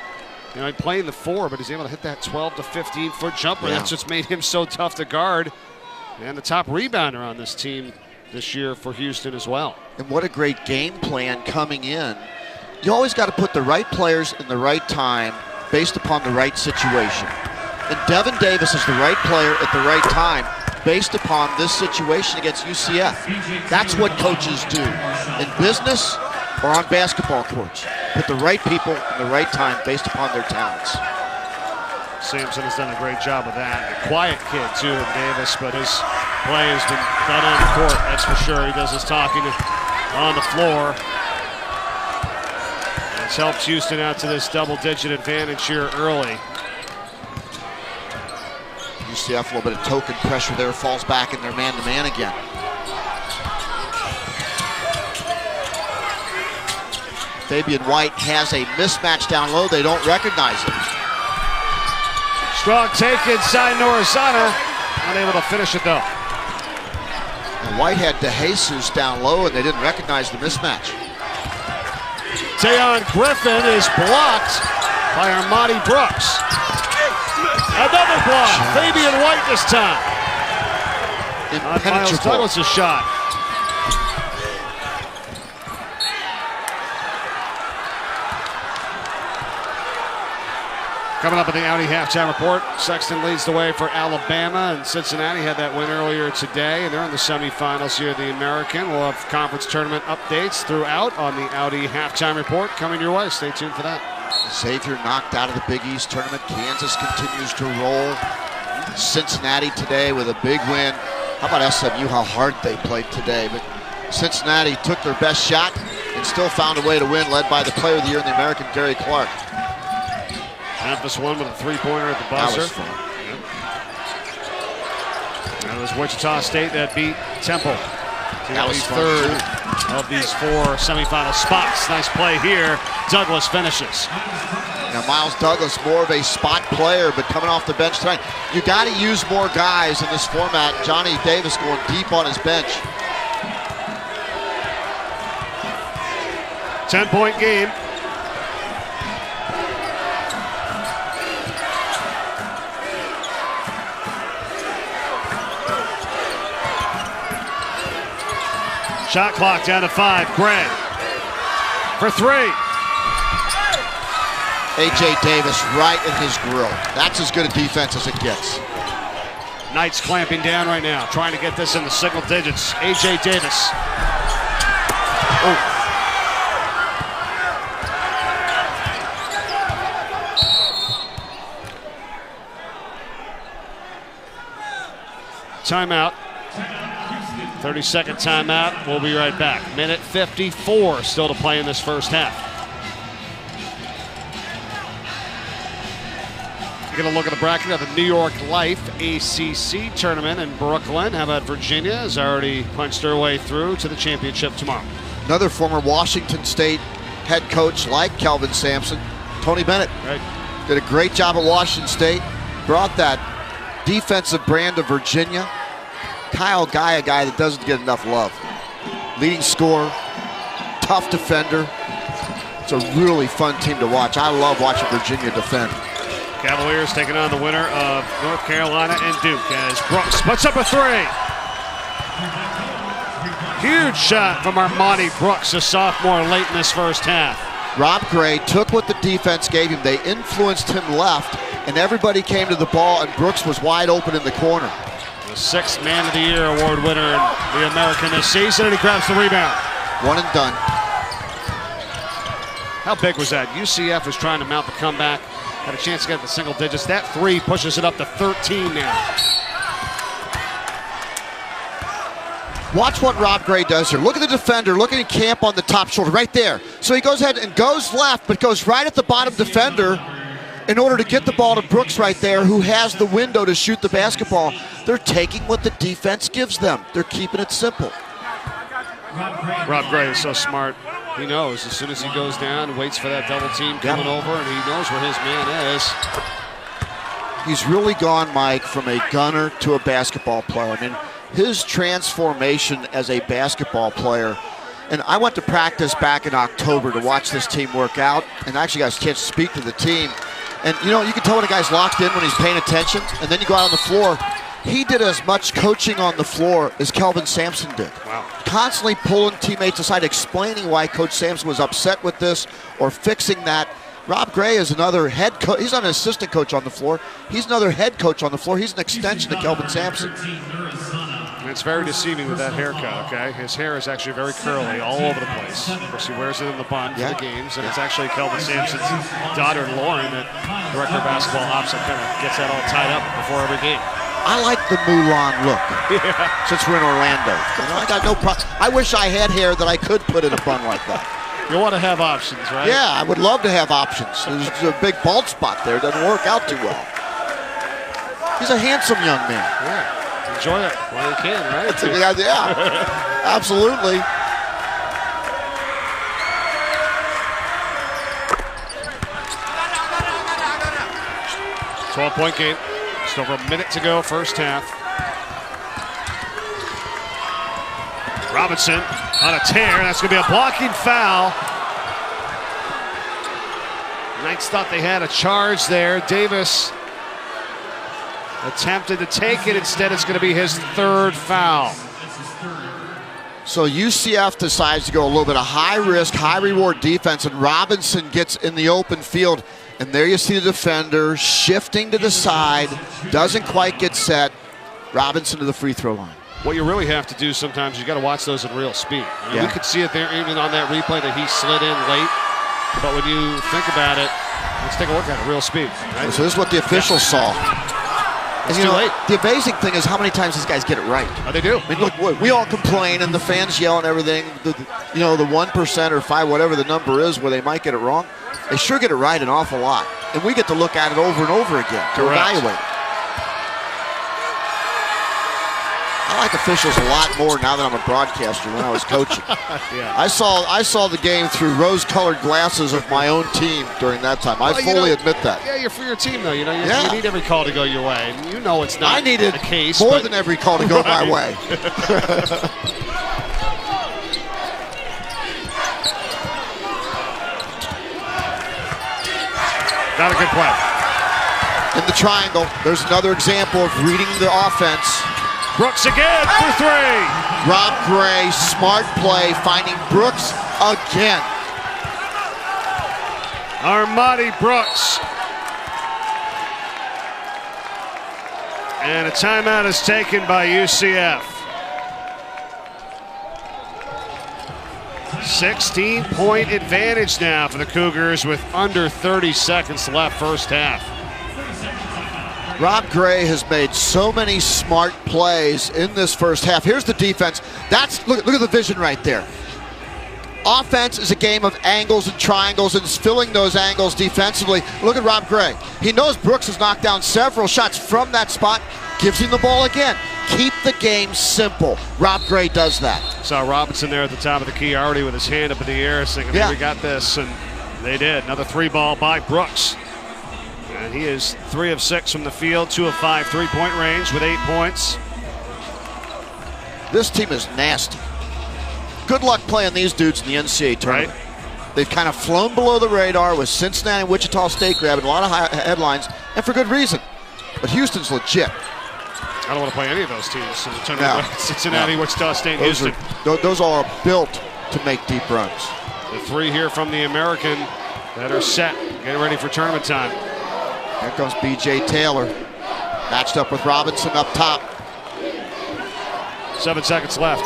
You know, he played in the 4, but he's able to hit that 12 to 15-foot jumper. Yeah. That's what's made him so tough to guard. And the top rebounder on this team this year for Houston as well. And what a great game plan coming in. You always got to put the right players in the right time based upon the right situation. And Devin Davis is the right player at the right time based upon this situation against UCF. That's what coaches do in business or on basketball courts. Put the right people in the right time based upon their talents. Sampson has done a great job of that. A quiet kid, too, in Davis, but his play has been done on the court, that's for sure. He does his talking on the floor. It's helped Houston out to this double-digit advantage here early. UCF, a little bit of token pressure there, falls back in their man-to-man again. Fabian White has a mismatch down low. They don't recognize it. Strong take inside Norizana. Unable to finish it, though. And White had DeJesus down low, and they didn't recognize the mismatch. Tayon Griffin is blocked by Armani Brooks. Another block. Fabian White this time. On Miles Douglas' shot. Coming up in the Audi halftime report, Sexton leads the way for Alabama, and Cincinnati had that win earlier today, and they're in the semifinals here at the American. We'll have conference tournament updates throughout on the Audi halftime report coming your way. Stay tuned for that. Xavier knocked out of the Big East tournament. Kansas continues to roll. Cincinnati today with a big win. How about SMU, how hard they played today, but Cincinnati took their best shot and still found a way to win, led by the player of the year in the American, Gary Clark. Memphis won with a three-pointer at the buzzer. That was fun. Yep. That was Wichita State that beat Temple. That was third of these 4 semifinal spots. Nice play here. Douglas finishes. Now Miles Douglas, more of a spot player, but coming off the bench tonight. You got to use more guys in this format. Johnny Davis going deep on his bench. 10-point game. Shot clock down to 5. Gray for 3. A.J. Davis right in his grill. That's as good a defense as it gets. Knights clamping down right now, trying to get this in the single digits. A.J. Davis. Oh. Timeout. 30-second timeout. We'll be right back. Minute 54 still to play in this first half. We're going to look at the bracket of the New York Life ACC tournament in Brooklyn. How about Virginia has already punched their way through to the championship tomorrow. Another former Washington State head coach like Kelvin Sampson, Tony Bennett. Right. Did a great job at Washington State. Brought that defensive brand of Virginia. Kyle Guy, a guy that doesn't get enough love. Leading scorer, tough defender. It's a really fun team to watch. I love watching Virginia defend. Cavaliers taking on the winner of North Carolina and Duke as Brooks puts up a three. Huge shot from Armani Brooks, a sophomore, late in this first half. Rob Gray took what the defense gave him. They influenced him left, and everybody came to the ball, and Brooks was wide open in the corner. The 6th Man of the Year award winner in the American this season, and he grabs the rebound. One and done. How big was that? UCF was trying to mount the comeback. Had a chance to get the single digits. That 3 pushes it up to 13 now. Watch what Rob Gray does here. Look at the defender, looking at Camp on the top shoulder, right there. So he goes ahead and goes left, but goes right at the bottom defender in order to get the ball to Brooks right there, who has the window to shoot the basketball. They're taking what the defense gives them. They're keeping it simple. Rob Gray is so smart. He knows as soon as he goes down, waits for that double team coming over, and he knows where his man is. He's really gone, Mike, from a gunner to a basketball player. I mean, his transformation as a basketball player, and I went to practice back in October to watch this team work out, and I actually got a chance to speak to the team. And, you know, you can tell when a guy's locked in when he's paying attention, and then you go out on the floor. He did as much coaching on the floor as Kelvin Sampson did. Wow. Constantly pulling teammates aside, explaining why Coach Sampson was upset with this or fixing that. Rob Gray is another head coach. He's not an assistant coach on the floor. He's another head coach on the floor. He's an extension of Kelvin Sampson. And it's very deceiving with that haircut, okay? His hair is actually very curly all over the place. Of course, he wears it in the bun for the games, and it's actually Kelvin Sampson's daughter, Lauren, that director of basketball ops, that kind of gets that all tied up before every game. I like the Mulan look since we're in Orlando. You know, I got no problem. I wish I had hair that I could put in a bun like that. You want to have options, right? Yeah, I would love to have options. There's a big bald spot there. It doesn't work out too well. He's a handsome young man. Yeah. Enjoy it while you can, right? Yeah, absolutely. .12 game. Just over a minute to go, first half. Robinson on a tear. That's going to be a blocking foul. Knights thought they had a charge there. Davis attempted to take it. Instead, it's going to be his 3rd foul. So UCF decides to go a little bit of high-risk, high-reward defense, and Robinson gets in the open field. And there you see the defender shifting to the side, doesn't quite get set. Robinson to the free throw line. What you really have to do sometimes, you got to watch those in real speed. I mean, we could see it there even on that replay that he slid in late. But when you think about it, let's take a look at it, real speed. Right? So this is what the officials saw. And, you know, the amazing thing is how many times these guys get it right. Oh, they do. I mean, look, we all complain and the fans yell and everything. You know, the 1% or 5%, whatever the number is, where they might get it wrong. They sure get it right an awful lot. And we get to look at it over and over again to evaluate it. I like officials a lot more now that I'm a broadcaster than I was coaching. I saw the game through rose-colored glasses of my own team during that time. I fully admit that. Yeah, you're for your team, though. You know, you need every call to go your way. And you know it's not the case. More than every call to go my way. Not a good play. In the triangle, there's another example of reading the offense. Brooks again for 3. Rob Gray, smart play, finding Brooks again. Armani Brooks. And a timeout is taken by UCF. 16-point advantage now for the Cougars with under 30 seconds left first half. Rob Gray has made so many smart plays in this first half. Here's the defense. Look at the vision right there. Offense is a game of angles and triangles, and it's filling those angles defensively. Look at Rob Gray. He knows Brooks has knocked down several shots from that spot, gives him the ball again. Keep the game simple. Rob Gray does that. Saw Robinson there at the top of the key already with his hand up in the air saying, we got this, and they did. Another 3 ball by Brooks. And he is 3 of 6 from the field, 2 of 5 3-point range with 8 points. This team is nasty. Good luck playing these dudes in the NCAA tournament. Right. They've kind of flown below the radar with Cincinnati and Wichita State grabbing a lot of headlines, and for good reason. But Houston's legit. I don't want to play any of those teams in the tournament. No. Cincinnati, Wichita State, Houston. Those are built to make deep runs. The 3 here from the American that are set, getting ready for tournament time. Here comes B.J. Taylor, matched up with Robinson up top. 7 seconds left.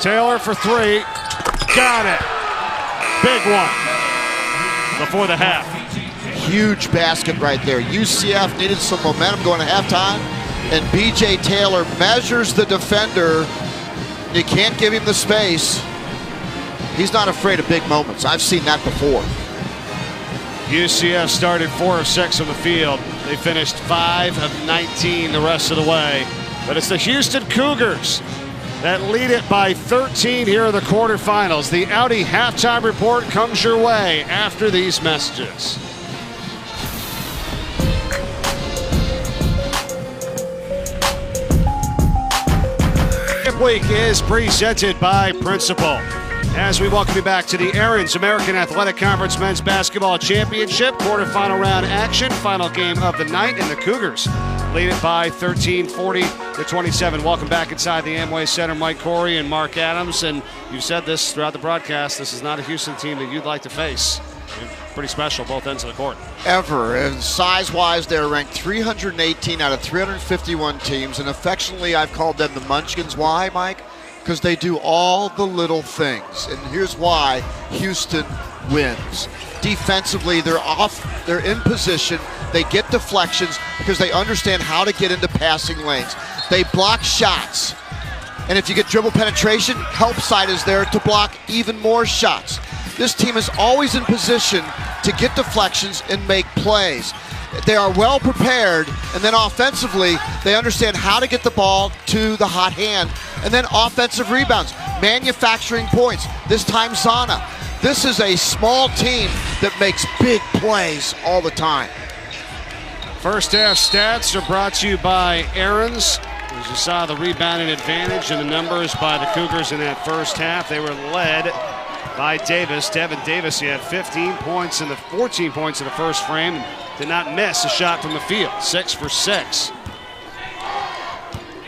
Taylor for 3. Got it. Big one before the half. Huge basket right there. UCF needed some momentum going to halftime, and B.J. Taylor measures the defender. You can't give him the space. He's not afraid of big moments. I've seen that before. UCF started 4 of 6 on the field. They finished 5 of 19 the rest of the way. But it's the Houston Cougars that lead it by 13 here in the quarterfinals. The Audi halftime report comes your way after these messages. Week is presented by Principal. As we welcome you back to the Aaron's American Athletic Conference Men's Basketball Championship quarterfinal round action, final game of the night, and the Cougars lead it by 13, 40-27. Welcome back inside the Amway Center, Mike Corey and Mark Adams. And you've said this throughout the broadcast, this is not a Houston team that you'd like to face. Pretty special, both ends of the court. Ever. And size-wise, they're ranked 318 out of 351 teams, and affectionately, I've called them the Munchkins. Why, Mike? Because they do all the little things. And here's why Houston wins. Defensively, they're in position, they get deflections because they understand how to get into passing lanes. They block shots. And if you get dribble penetration, help side is there to block even more shots. This team is always in position to get deflections and make plays. They are well prepared, and then offensively, they understand how to get the ball to the hot hand, and then offensive rebounds, manufacturing points, this time Zana. This is a small team that makes big plays all the time. First half stats are brought to you by Aaron's. As you saw, the rebounding advantage and the numbers by the Cougars in that first half. They were led by Davis. Devin Davis, he had 15 points and 14 points in the first frame and did not miss a shot from the field. 6 for 6.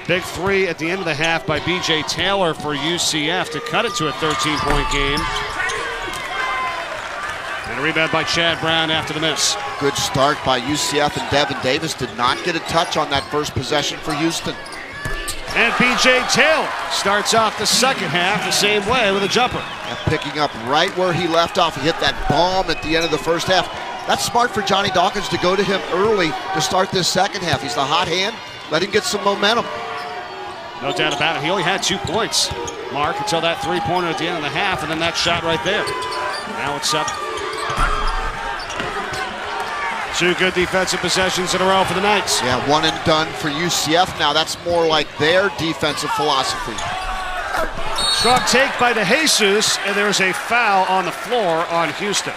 Big 3 at the end of the half by B.J. Taylor for UCF to cut it to a 13-point game. And a rebound by Chad Brown after the miss. Good start by UCF, and Devin Davis did not get a touch on that first possession for Houston. And B.J. Taylor starts off the second half the same way with a jumper. And picking up right where he left off. He hit that bomb at the end of the first half. That's smart for Johnny Dawkins to go to him early to start this second half. He's the hot hand. Let him get some momentum. No doubt about it. He only had 2 points, Mark, until that three-pointer at the end of the half, and then that shot right there. Now it's up. 2 good defensive possessions in a row for the Knights. Yeah, 1 and done for UCF now. That's more like their defensive philosophy. Strong take by De Jesus, and there's a foul on the floor on Houston.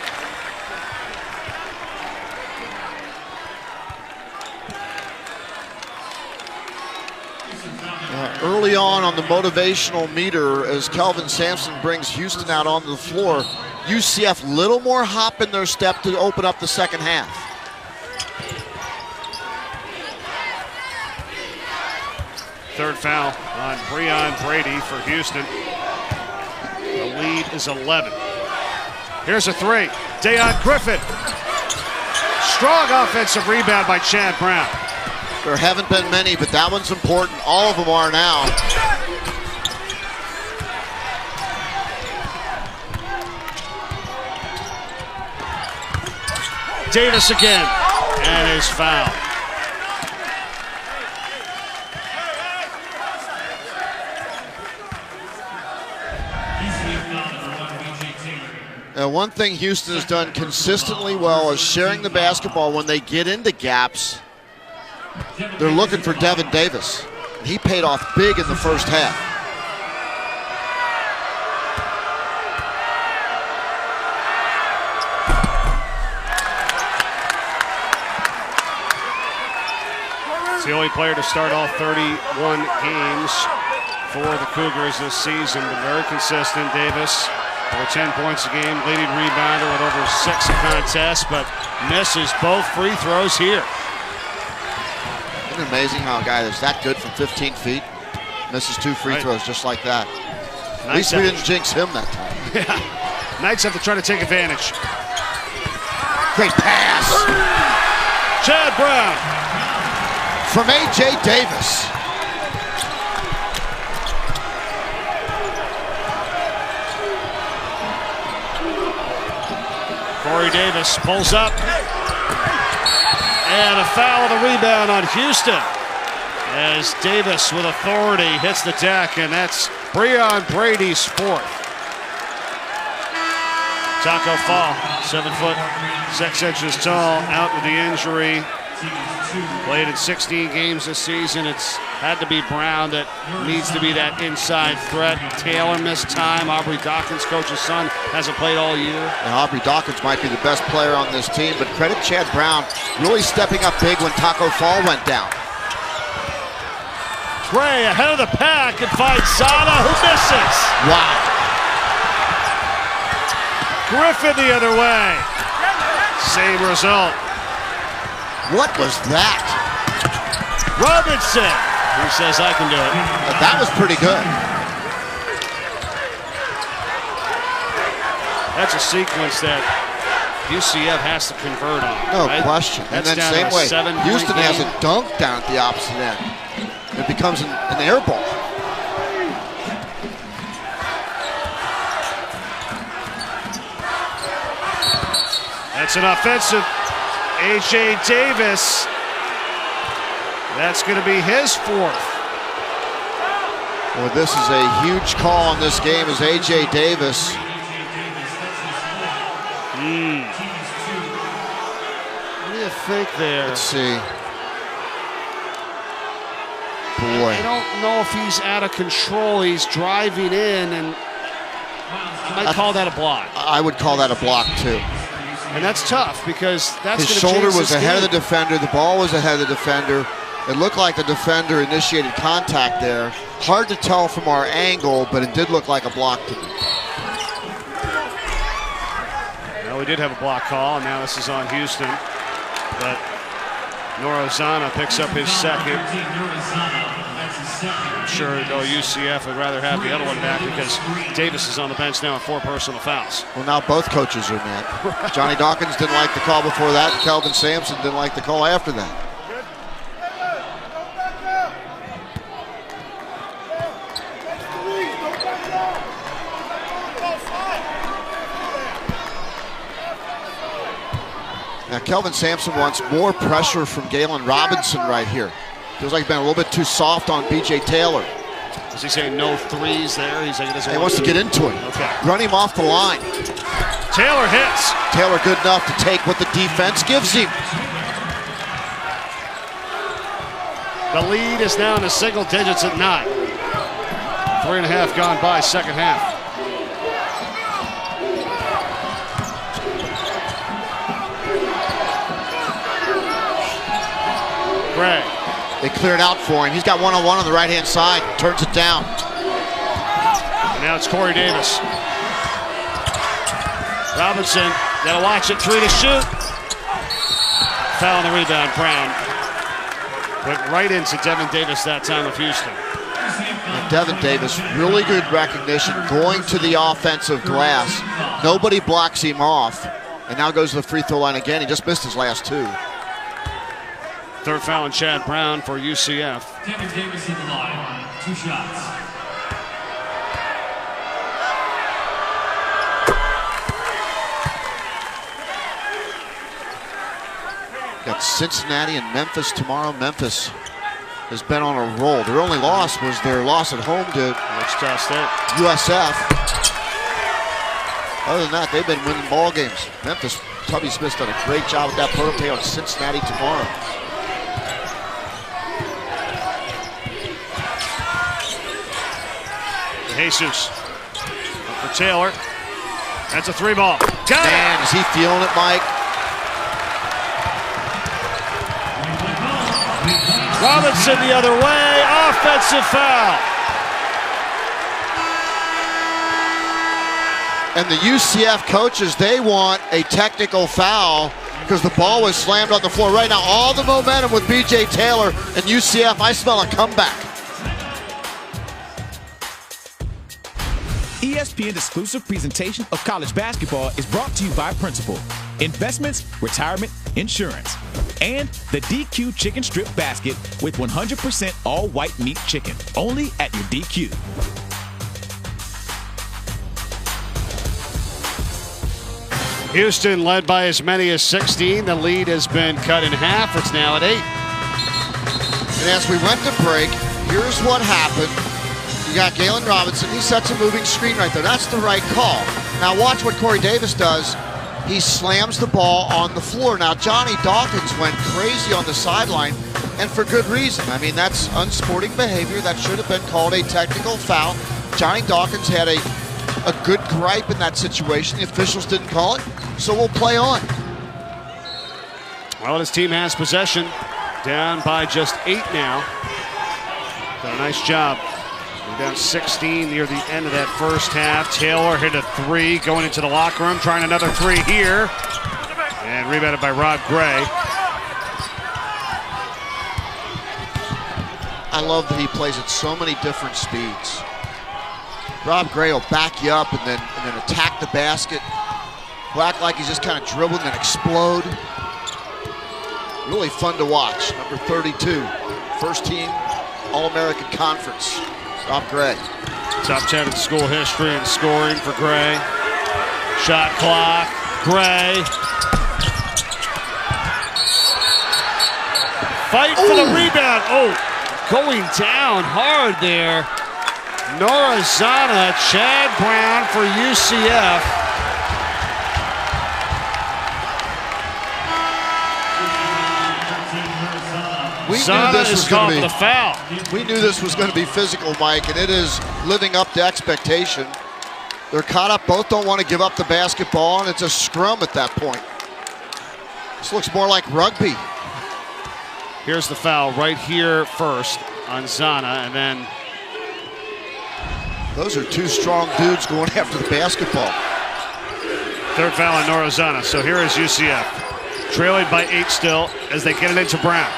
Early on the motivational meter, as Kelvin Sampson brings Houston out onto the floor, UCF little more hop in their step to open up the second half. Third foul on Breon Brady for Houston. The lead is 11. Here's a 3. Dayon Griffin. Strong offensive rebound by Chad Brown. There haven't been many, but that one's important. All of them are now. Davis again, and his foul. Now, one thing Houston has done consistently well is sharing the basketball when they get into gaps. They're looking for Devin Davis. He paid off big in the first half. He's the only player to start all 31 games for the Cougars this season, but very consistent. Davis, over 10 points a game, leading rebounder with over 6 a contest, but misses both free throws here. Isn't it amazing how a guy that's that good from 15 feet misses 2 free throws just like that? At least we didn't jinx him that time. Yeah. Knights have to try to take advantage. Great pass. Chad Brown. From A.J. Davis. Corey Davis pulls up. And a foul on the rebound on Houston. As Davis with authority hits the deck, and that's Breon Brady's 4th. Taco Fall, 7 foot 6 inches tall, out with the injury. Played in 16 games this season. It's had to be Brown that needs to be that inside threat. Taylor missed time. Aubrey Dawkins, coach's son, hasn't played all year. And Aubrey Dawkins might be the best player on this team, but credit Chad Brown really stepping up big when Taco Fall went down. Gray ahead of the pack and finds Zana, who misses. Wow. Griffin the other way. Same result. What was that? Robinson, who says I can do it. That was pretty good. That's a sequence that UCF has to convert on. No right? question. That's and then same way, Houston has a dunk down at the opposite end. It becomes an air ball. That's an offensive A.J. Davis. That's going to be his 4th. Well, this is a huge call on this game as A.J. Davis. What do you think there? Let's see. Boy. I don't know if he's out of control. He's driving in, and I might call that a block. I would call that a block, too. And that's tough because that's his shoulder was ahead of the defender. The ball was ahead of the defender. It looked like the defender initiated contact there. Hard to tell from our angle, but it did look like a block to me. Well, we did have a block call, and now this is on Houston. But Norozana picks up his 2nd. I'm sure though UCF would rather have the other one back because Davis is on the bench now with 4 personal fouls. Well, now both coaches are mad. Johnny Dawkins didn't like the call before that, and Kelvin Sampson didn't like the call after that. Now, Kelvin Sampson wants more pressure from Galen Robinson right here. Feels like he's been a little bit too soft on B.J. Taylor. Is he saying no threes there? He's like, he wants to get into it. Okay. Run him off the line. Taylor hits. Taylor good enough to take what the defense gives him. The lead is now in the single digits at 9. 3.5 gone by, second half. Gray. They cleared out for him. He's got one-on-one on the right-hand side. Turns it down. And now it's Corey Davis. Robinson, gotta watch it, 3 to shoot. Foul on the rebound, Brown. Went right into Devin Davis that time of Houston. And Devin Davis, really good recognition, going to the offensive glass. Nobody blocks him off. And now goes to the free throw line again. He just missed his last 2. 3rd foul on Chad Brown for UCF. Devin Davis in the line, 2 shots. Got Cincinnati and Memphis tomorrow. Memphis has been on a roll. Their only loss was their loss at home to Wichita State. USF. Other than that, they've been winning ball games. Memphis, Tubby Smith's done a great job with that program. They on Cincinnati tomorrow. Jesus. Up for Taylor. That's a 3-ball. Got Man, it! is he feeling it, Mike? Robinson the other way, offensive foul. And the UCF coaches, they want a technical foul because the ball was slammed on the floor. Right now, all the momentum with B.J. Taylor and UCF, I smell a comeback. ESPN's exclusive presentation of college basketball is brought to you by Principal, Investments, Retirement, Insurance, and the DQ Chicken Strip Basket with 100% all-white meat chicken, only at your DQ. Houston led by as many as 16. The lead has been cut in half. It's now at 8. And as we went to break, here's what happened. You got Galen Robinson. He sets a moving screen right there. That's the right call. Now watch what Corey Davis does. He slams the ball on the floor. Now Johnny Dawkins went crazy on the sideline, and for good reason. I mean, that's unsporting behavior. That should have been called a technical foul. Johnny Dawkins had a good gripe in that situation. The officials didn't call it, so we'll play on. Well, his team has possession, down by just 8 now. Done a nice job. We're down 16 near the end of that first half. Taylor hit a 3 going into the locker room, trying another 3 here. And rebounded by Rob Gray. I love that he plays at so many different speeds. Rob Gray will back you up and then attack the basket. Will act like he's just kind of dribbling and explode. Really fun to watch. Number 32, first team All-American Conference, Rob Gray. Top 10 in school history and scoring for Gray. Shot clock, Gray. Fight for the rebound. Oh, going down hard there. Norazana, Chad Brown for UCF. We knew this was going to be the foul. We knew this was going to be physical, Mike, and it is living up to expectation. They're caught up. Both don't want to give up the basketball, and it's a scrum at that point. This looks more like rugby. Here's the foul right here first on Zana, and then those are two strong dudes going after the basketball. Third foul on Norazana. So here is UCF, trailing by 8 still as they get it into Brown.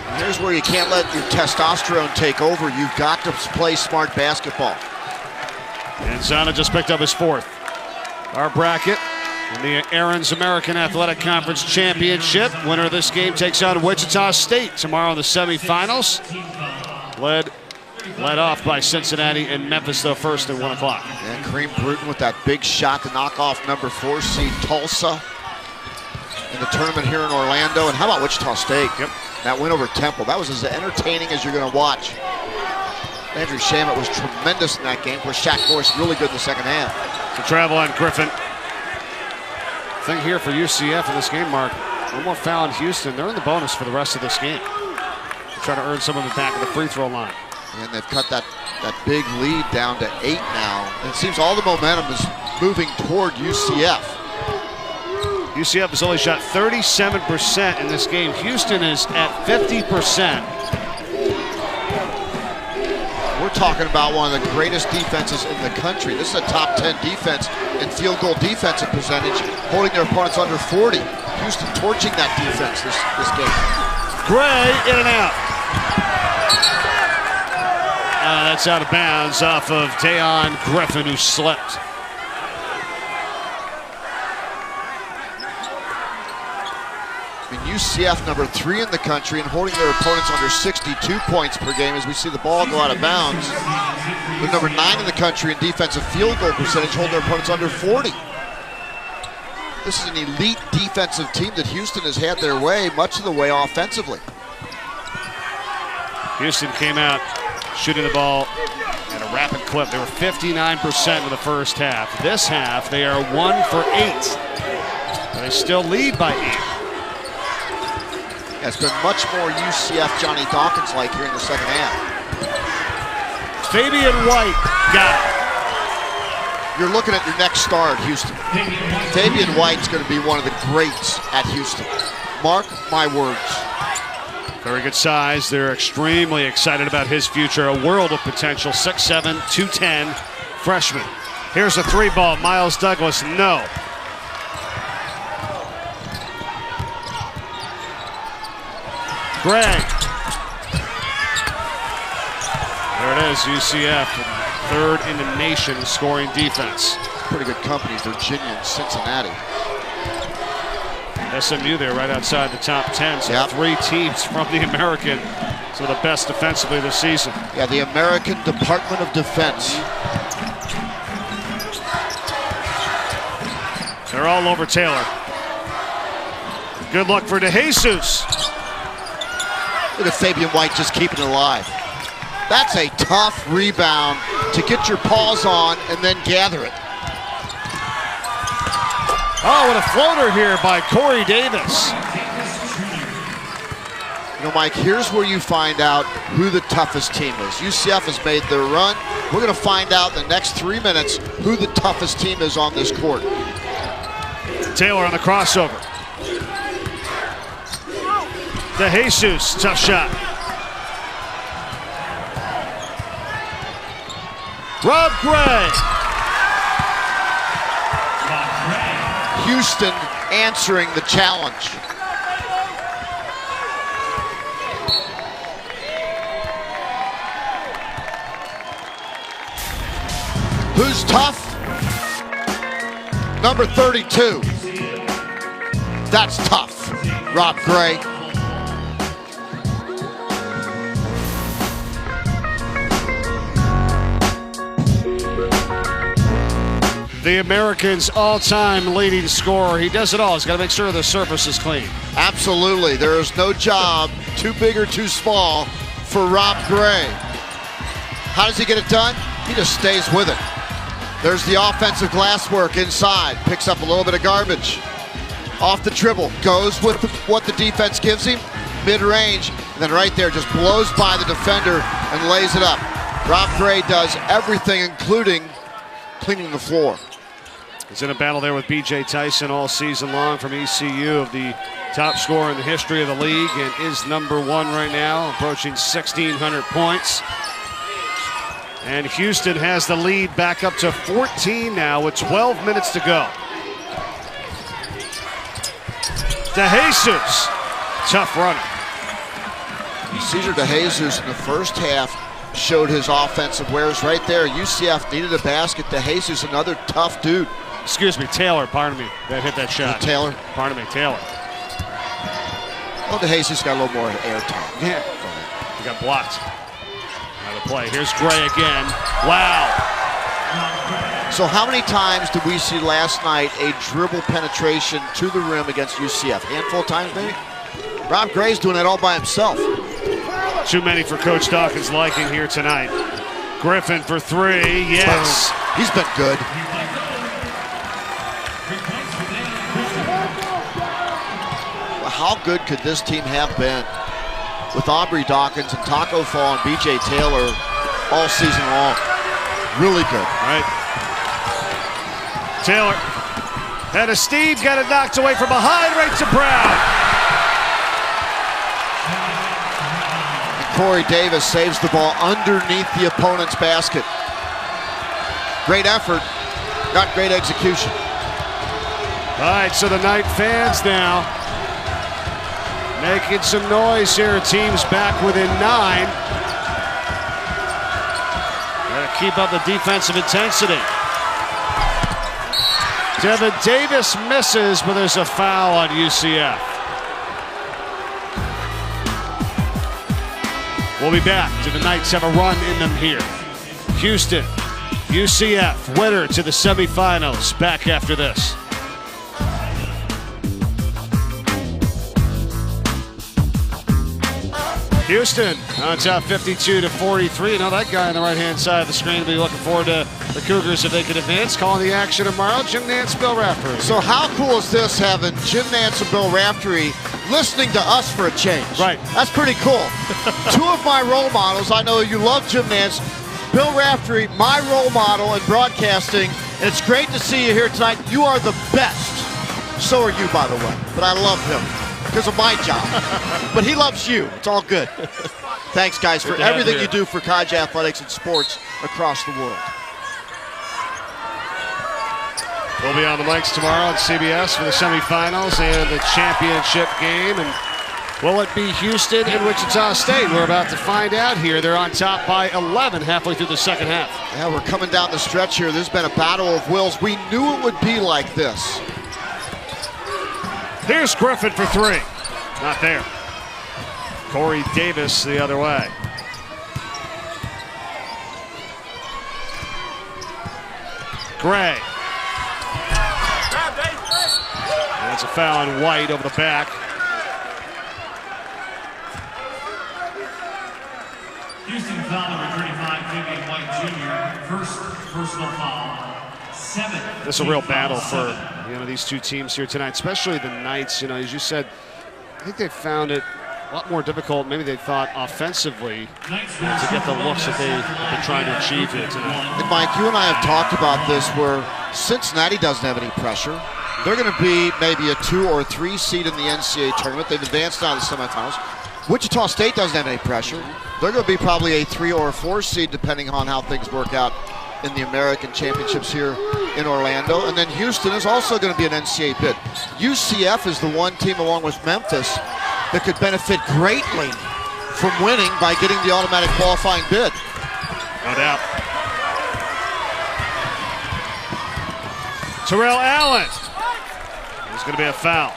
And here's where you can't let your testosterone take over. You've got to play smart basketball. And Zana just picked up his 4th. Our bracket in the Aaron's American Athletic Conference Championship. Winner of this game takes on Wichita State tomorrow in the semifinals. Led off by Cincinnati and Memphis, though, first at 1 o'clock. And Kareem Bruton with that big shot to knock off number 4 seed Tulsa in the tournament here in Orlando. And how about Wichita State? Yep. That win over Temple. That was as entertaining as you're going to watch. Andrew Shamet was tremendous in that game. Of course, Shaq Morris really good in the second half. The travel on Griffin. Thing here for UCF in this game, Mark. One more foul in Houston. They're in the bonus for the rest of this game. They're trying to earn some of it back at the free throw line. And they've cut that big lead down to 8 now. And it seems all the momentum is moving toward UCF. UCF has only shot 37% in this game. Houston is at 50%. We're talking about one of the greatest defenses in the country. This is a top 10 defense in field goal defensive percentage, holding their opponents under 40. Houston torching that defense this game. Gray in and out. That's out of bounds off of Dayon Griffin, who slipped. I mean, UCF number 3 in the country and holding their opponents under 62 points per game as we see the ball go out of bounds. They're number 9 in the country in defensive field goal percentage, holding their opponents under 40. This is an elite defensive team that Houston has had their way, much of the way offensively. Houston came out shooting the ball at a rapid clip. They were 59% in the first half. This half, they are 1 for 8. They still lead by 8. It's been much more UCF Johnny Dawkins-like here in the second half. Fabian White got it. You're looking at your next star at Houston. Fabian White's going to be one of the greats at Houston. Mark my words. Very good size. They're extremely excited about his future. A world of potential. 6'7", 210 freshman. Here's a 3-ball. Miles Douglas, no. Gray. There it is, UCF, third in the nation scoring defense. Pretty good company, Virginia and Cincinnati. SMU there right outside the top 10. So yep. 3 teams from the American. Some of the best defensively this season. Yeah, the American Department of Defense. They're all over Taylor. Good luck for DeJesus. Look at Fabian White just keeping it alive. That's a tough rebound to get your paws on and then gather it. Oh, what a floater here by Corey Davis. You know, Mike, here's where you find out who the toughest team is. UCF has made their run. We're going to find out in the next 3 minutes who the toughest team is on this court. Taylor on the crossover. DeJesus, tough shot. Rob Gray. Houston answering the challenge. Who's tough? Number 32. That's tough. Rob Gray. The Americans' all-time leading scorer. He does it all. He's got to make sure the surface is clean. Absolutely. There is no job too big or too small for Rob Gray. How does he get it done? He just stays with it. There's the offensive glass work inside. Picks up a little bit of garbage. Off the dribble. Goes with what the defense gives him. Mid-range. And then right there just blows by the defender and lays it up. Rob Gray does everything, including cleaning the floor. He's in a battle there with B.J. Tyson all season long from ECU, of the top scorer in the history of the league, and is number 1 right now, approaching 1,600 points. And Houston has the lead back up to 14 now with 12 minutes to go. DeJesus, tough runner. Cesar DeJesus in the first half showed his offensive wares right there. UCF needed a basket. DeJesus, another tough dude. Excuse me, Taylor, pardon me, that hit that shot. Taylor? Pardon me, Taylor. Well, DeJesus got a little more airtime. Yeah. He got blocked. Out of play. Here's Gray again. Wow. So how many times did we see last night a dribble penetration to the rim against UCF? Handful of times, maybe? Rob Gray's doing it all by himself. Too many for Coach Dawkins' liking here tonight. Griffin for 3, yes. He's been good. Well, how good could this team have been with Aubrey Dawkins and Taco Fall and B.J. Taylor all season long? Really good. Right. Taylor. And a Steve got it knocked away from behind, right to Brown. Corey Davis saves the ball underneath the opponent's basket. Great effort, not great execution. All right, so the Knight fans now making some noise here. Teams back within 9. Got to keep up the defensive intensity. Devin Davis misses, but there's a foul on UCF. We'll be back. Do the Knights have a run in them here? Houston, UCF, winner to the semifinals. Back after this. Houston on top 52-43. You know, that guy on the right-hand side of the screen will be looking forward to the Cougars if they can advance. Calling the action tomorrow, Jim Nantz, Bill Raftery. So how cool is this, having Jim Nantz and Bill Raftery listening to us for a change? Right. That's pretty cool. 2 of my role models, I know you love Jim Nantz. Bill Raftery, my role model in broadcasting. It's great to see you here tonight. You are the best. So are you, by the way. But I love him. because of my job. But he loves you. It's all good. Thanks, guys, for everything you do for college athletics and sports across the world. We'll be on the mics tomorrow on CBS for the semifinals and the championship game. And will it be Houston and Wichita State? We're about to find out here. They're on top by 11 halfway through the second half. Yeah, we're coming down the stretch here. There's been a battle of wills. We knew it would be like this. Here's Griffin for three. Not there. Corey Davis the other way. Gray. That's a foul on White over the back. Houston foul number 35, Vivian White Jr. First personal foul. 7. This is a real battle for these two teams here tonight, especially the Knights. As you said, I think they found it a lot more difficult. Maybe they thought offensively to get the looks that they've been trying to achieve here tonight. And Mike, you and I have talked about this where Cincinnati doesn't have any pressure. They're going to be maybe a 2 or 3 seed in the NCAA tournament. They've advanced out of the semifinals. Wichita State doesn't have any pressure. They're going to be probably a 3 or 4 seed depending on how things work out in the American Championships here in Orlando. And then Houston is also going to be an NCAA bid. UCF is the one team along with Memphis that could benefit greatly from winning by getting the automatic qualifying bid. No doubt. Terrell Allen. There's going to be a foul.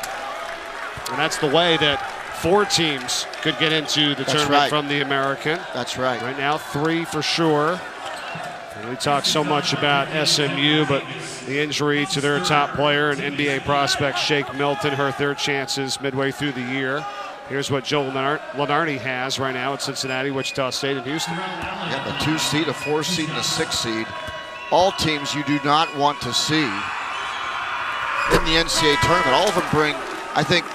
And that's the way that 4 teams could get into the tournament from the American. That's right. Right now, 3 for sure. And we talk so much about SMU, but the injury to their top player and NBA prospect Shake Milton hurt their chances midway through the year. Here's what Joe Lunardi has right now at Cincinnati, Wichita State, and Houston. Yeah, a 2 seed, a 4 seed, and a 6 seed. All teams you do not want to see in the NCAA tournament. All of them bring, I think,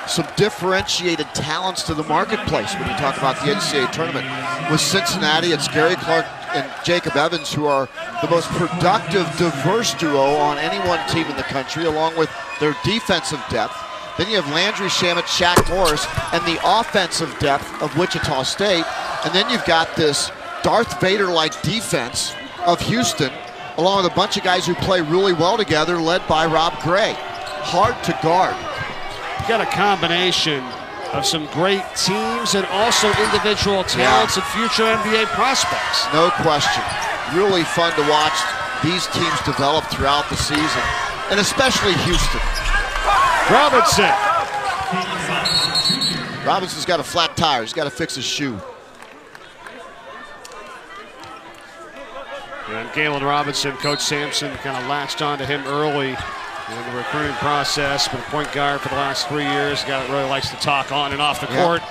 some differentiated talents to the marketplace when you talk about the NCAA tournament. With Cincinnati, it's Gary Clark and Jacob Evans, who are the most productive, diverse duo on any one team in the country, along with their defensive depth. Then you have Landry Shamet, Shaq Morris, and the offensive depth of Wichita State. And then you've got this Darth Vader-like defense of Houston, along with a bunch of guys who play really well together, led by Rob Gray. Hard to guard. You got a combination of some great teams and also individual talents and future NBA prospects. No question. Really fun to watch these teams develop throughout the season, and especially Houston. Robinson's got a flat tire. He's got to fix his shoe. And Galen Robinson, Coach Sampson kind of latched on to him early in the recruiting process. Been a point guard for the last 3 years. A guy that really likes to talk on and off the court.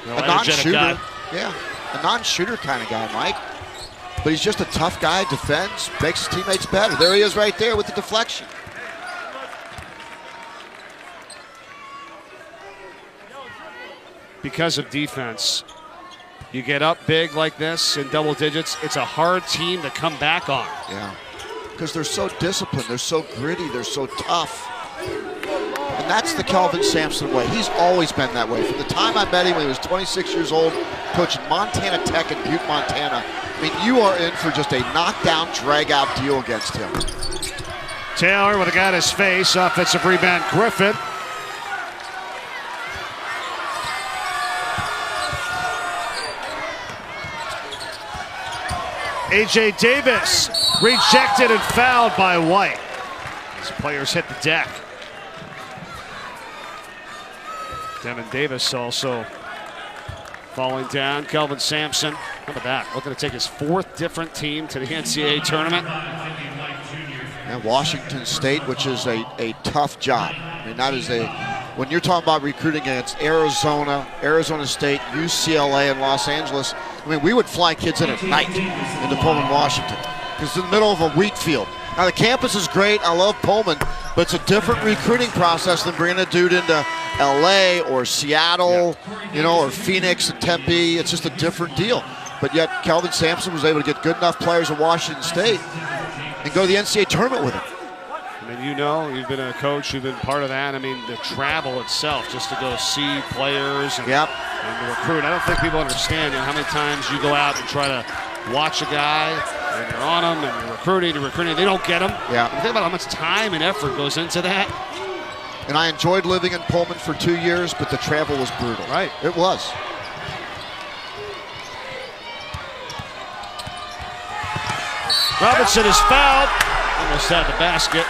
A non-shooter. Yeah, a non-shooter kind of guy, Mike. But he's just a tough guy, defends, makes his teammates better. There he is right there with the deflection. Because of defense, you get up big like this in double digits, it's a hard team to come back on. Yeah, because they're so disciplined, they're so gritty, they're so tough. And that's the Kelvin Sampson way. He's always been that way. From the time I met him when he was 26 years old, coaching Montana Tech in Butte, Montana. I mean, you are in for just a knockdown, drag-out deal against him. Taylor with a guy in his face, offensive rebound, Griffin. A.J. Davis rejected and fouled by White. These players hit the deck. Devin Davis also falling down. Kelvin Sampson, how about that? Looking to take his 4th different team to the NCAA tournament. And Washington State, which is a tough job. I mean, that is when you're talking about recruiting against Arizona, Arizona State, UCLA, and Los Angeles, I mean, we would fly kids in at night into Pullman, Washington, because it's in the middle of a wheat field. Now, the campus is great. I love Pullman, but it's a different recruiting process than bringing a dude into LA or Seattle, or Phoenix and Tempe. It's just a different deal. But yet, Kelvin Sampson was able to get good enough players at Washington State and go to the NCAA tournament with him. I mean, you know, you've been a coach, you've been part of that. I mean, the travel itself, just to go see players and, and recruit. I don't think people understand, you know, how many times you go out and try to watch a guy, and you're on them, and you're recruiting, they don't get them. Yeah. You think about how much time and effort goes into that. And I enjoyed living in Pullman for 2 years, but the travel was brutal. Right. It was. Robinson is fouled. Almost had the basket.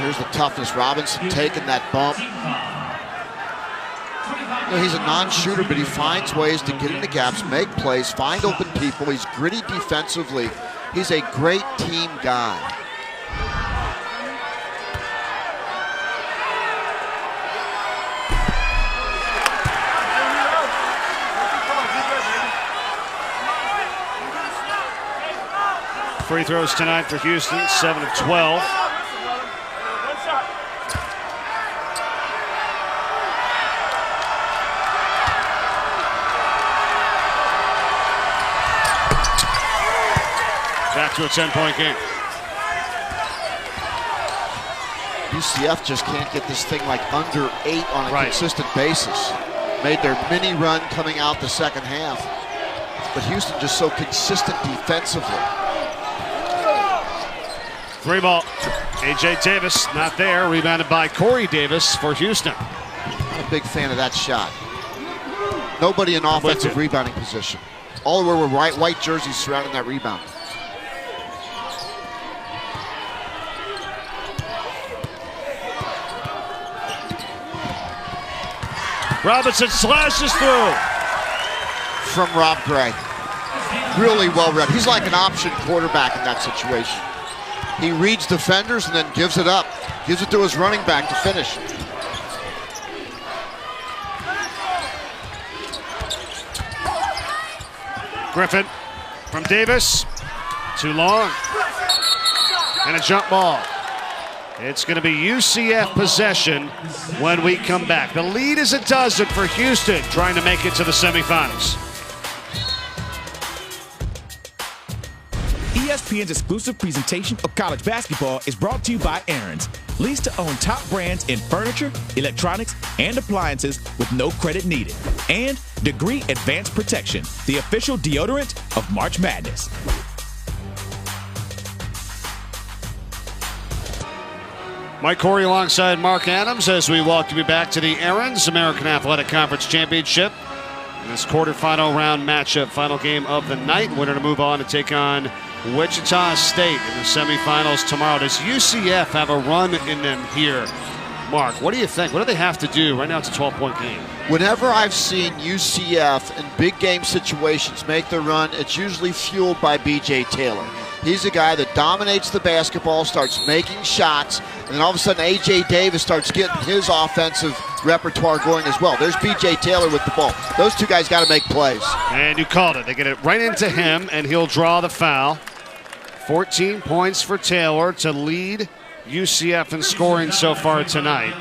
Here's the toughness. Robinson taking that bump. You know, he's a non-shooter, but he finds ways to get into gaps, make plays, find open people. He's gritty defensively. He's a great team guy. Free throws tonight for Houston, 7 of 12. Back to a 10-point game. UCF just can't get this thing like under 8 on a consistent basis. Made their mini run coming out the second half. But Houston just so consistent defensively. 3 ball. A.J. Davis not there. Rebounded by Corey Davis for Houston. Not a big fan of that shot. Nobody in offensive rebounding position. All the way were white jerseys surrounding that rebound. Robinson slashes through. From Rob Gray. Really well read. He's like an option quarterback in that situation. He reads defenders and then gives it up. Gives it to his running back to finish. Griffin from Davis. Too long. And a jump ball. It's going to be UCF possession when we come back. The lead is a dozen for Houston, trying to make it to the semifinals. ESPN's exclusive presentation of college basketball is brought to you by Aaron's. Lease to own top brands in furniture, electronics, and appliances with no credit needed. And Degree Advanced Protection, the official deodorant of March Madness. Mike Corey alongside Mark Adams as we welcome you back to the Aaron's American Athletic Conference Championship. In this quarterfinal round matchup, final game of the night. Winner to move on to take on Wichita State in the semifinals tomorrow. Does UCF have a run in them here? Mark, what do you think? What do they have to do? Right now it's a 12-point game. Whenever I've seen UCF in big game situations make the run, it's usually fueled by B.J. Taylor. He's a guy that dominates the basketball, starts making shots, and then all of a sudden A.J. Davis starts getting his offensive repertoire going as well. There's B.J. Taylor with the ball. Those two guys got to make plays. And you called it. They get it right into him, and he'll draw the foul. 14 points for Taylor to lead UCF in scoring so far tonight.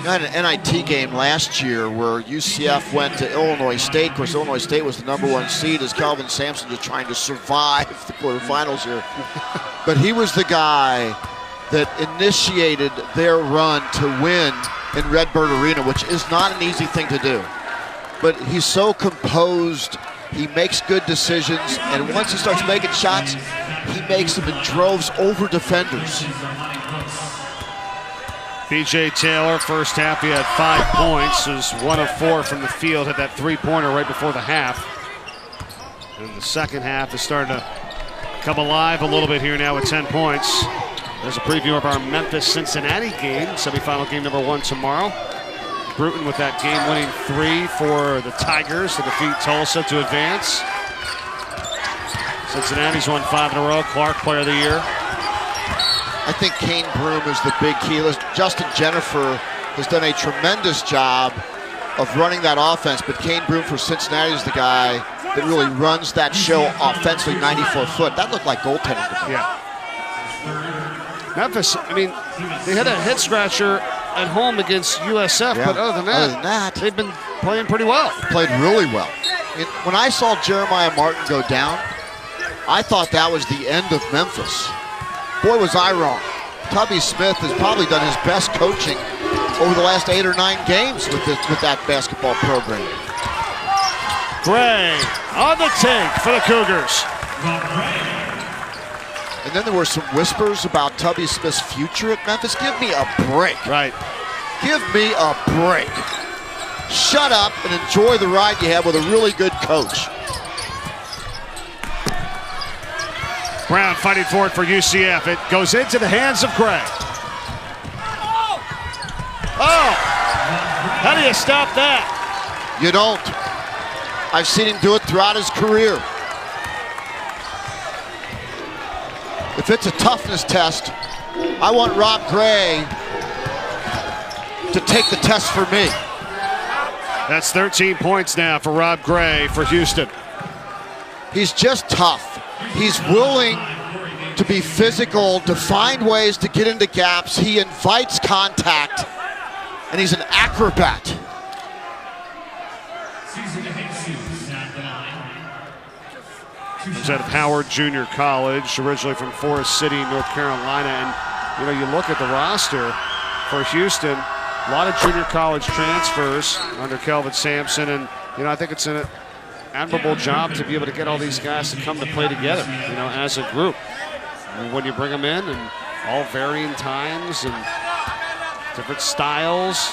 I had an NIT game last year where UCF went to Illinois State. Of course, Illinois State was the #1 seed as Kelvin Sampson was trying to survive the quarterfinals here. But he was the guy that initiated their run to win in Redbird Arena, which is not an easy thing to do. But he's so composed, he makes good decisions, and once he starts making shots, he makes them in droves over defenders. B.J. Taylor, first half, he had 5 points. Was 1 of 4 from the field. Had that three-pointer right before the half. And the second half is starting to come alive a little bit here now with 10 points. There's a preview of our Memphis-Cincinnati game, semifinal game #1 tomorrow. Bruton with that game-winning 3 for the Tigers to defeat Tulsa to advance. Cincinnati's won 5 in a row. Clark, Player of the Year. I think Kane Broom is the big key. Justin Jennifer has done a tremendous job of running that offense, but Kane Broom for Cincinnati is the guy that really runs that show offensively, 94 foot. That looked like goaltending to me. Yeah. Memphis, I mean, they had a head scratcher at home against USF, Yeah. but other than that, they've been playing pretty well. Played really well. When I saw Jeremiah Martin go down, I thought that was the end of Memphis. Boy, was I wrong. Tubby Smith has probably done his best coaching over the last 8 or 9 games with that basketball program. Gray on the take for the Cougars. And then there were some whispers about Tubby Smith's future at Memphis. Give me a break. Right. Give me a break. Shut up and enjoy the ride you have with a really good coach. Brown fighting for it for UCF. It goes into the hands of Gray. Oh! How do you stop that? You don't. I've seen him do it throughout his career. If it's a toughness test, I want Rob Gray to take the test for me. That's 13 points now for Rob Gray for Houston. He's just tough. He's willing to be physical, to find ways to get into gaps. He invites contact, and he's an acrobat. He's out of Howard Junior College, originally from Forest City, North Carolina. And, you know, you look at the roster for Houston, a lot of junior college transfers under Kelvin Sampson. And, you know, I think it's an admirable job to be able to get all these guys to come to play together, you know, as a group. And when you bring them in and all varying times and different styles.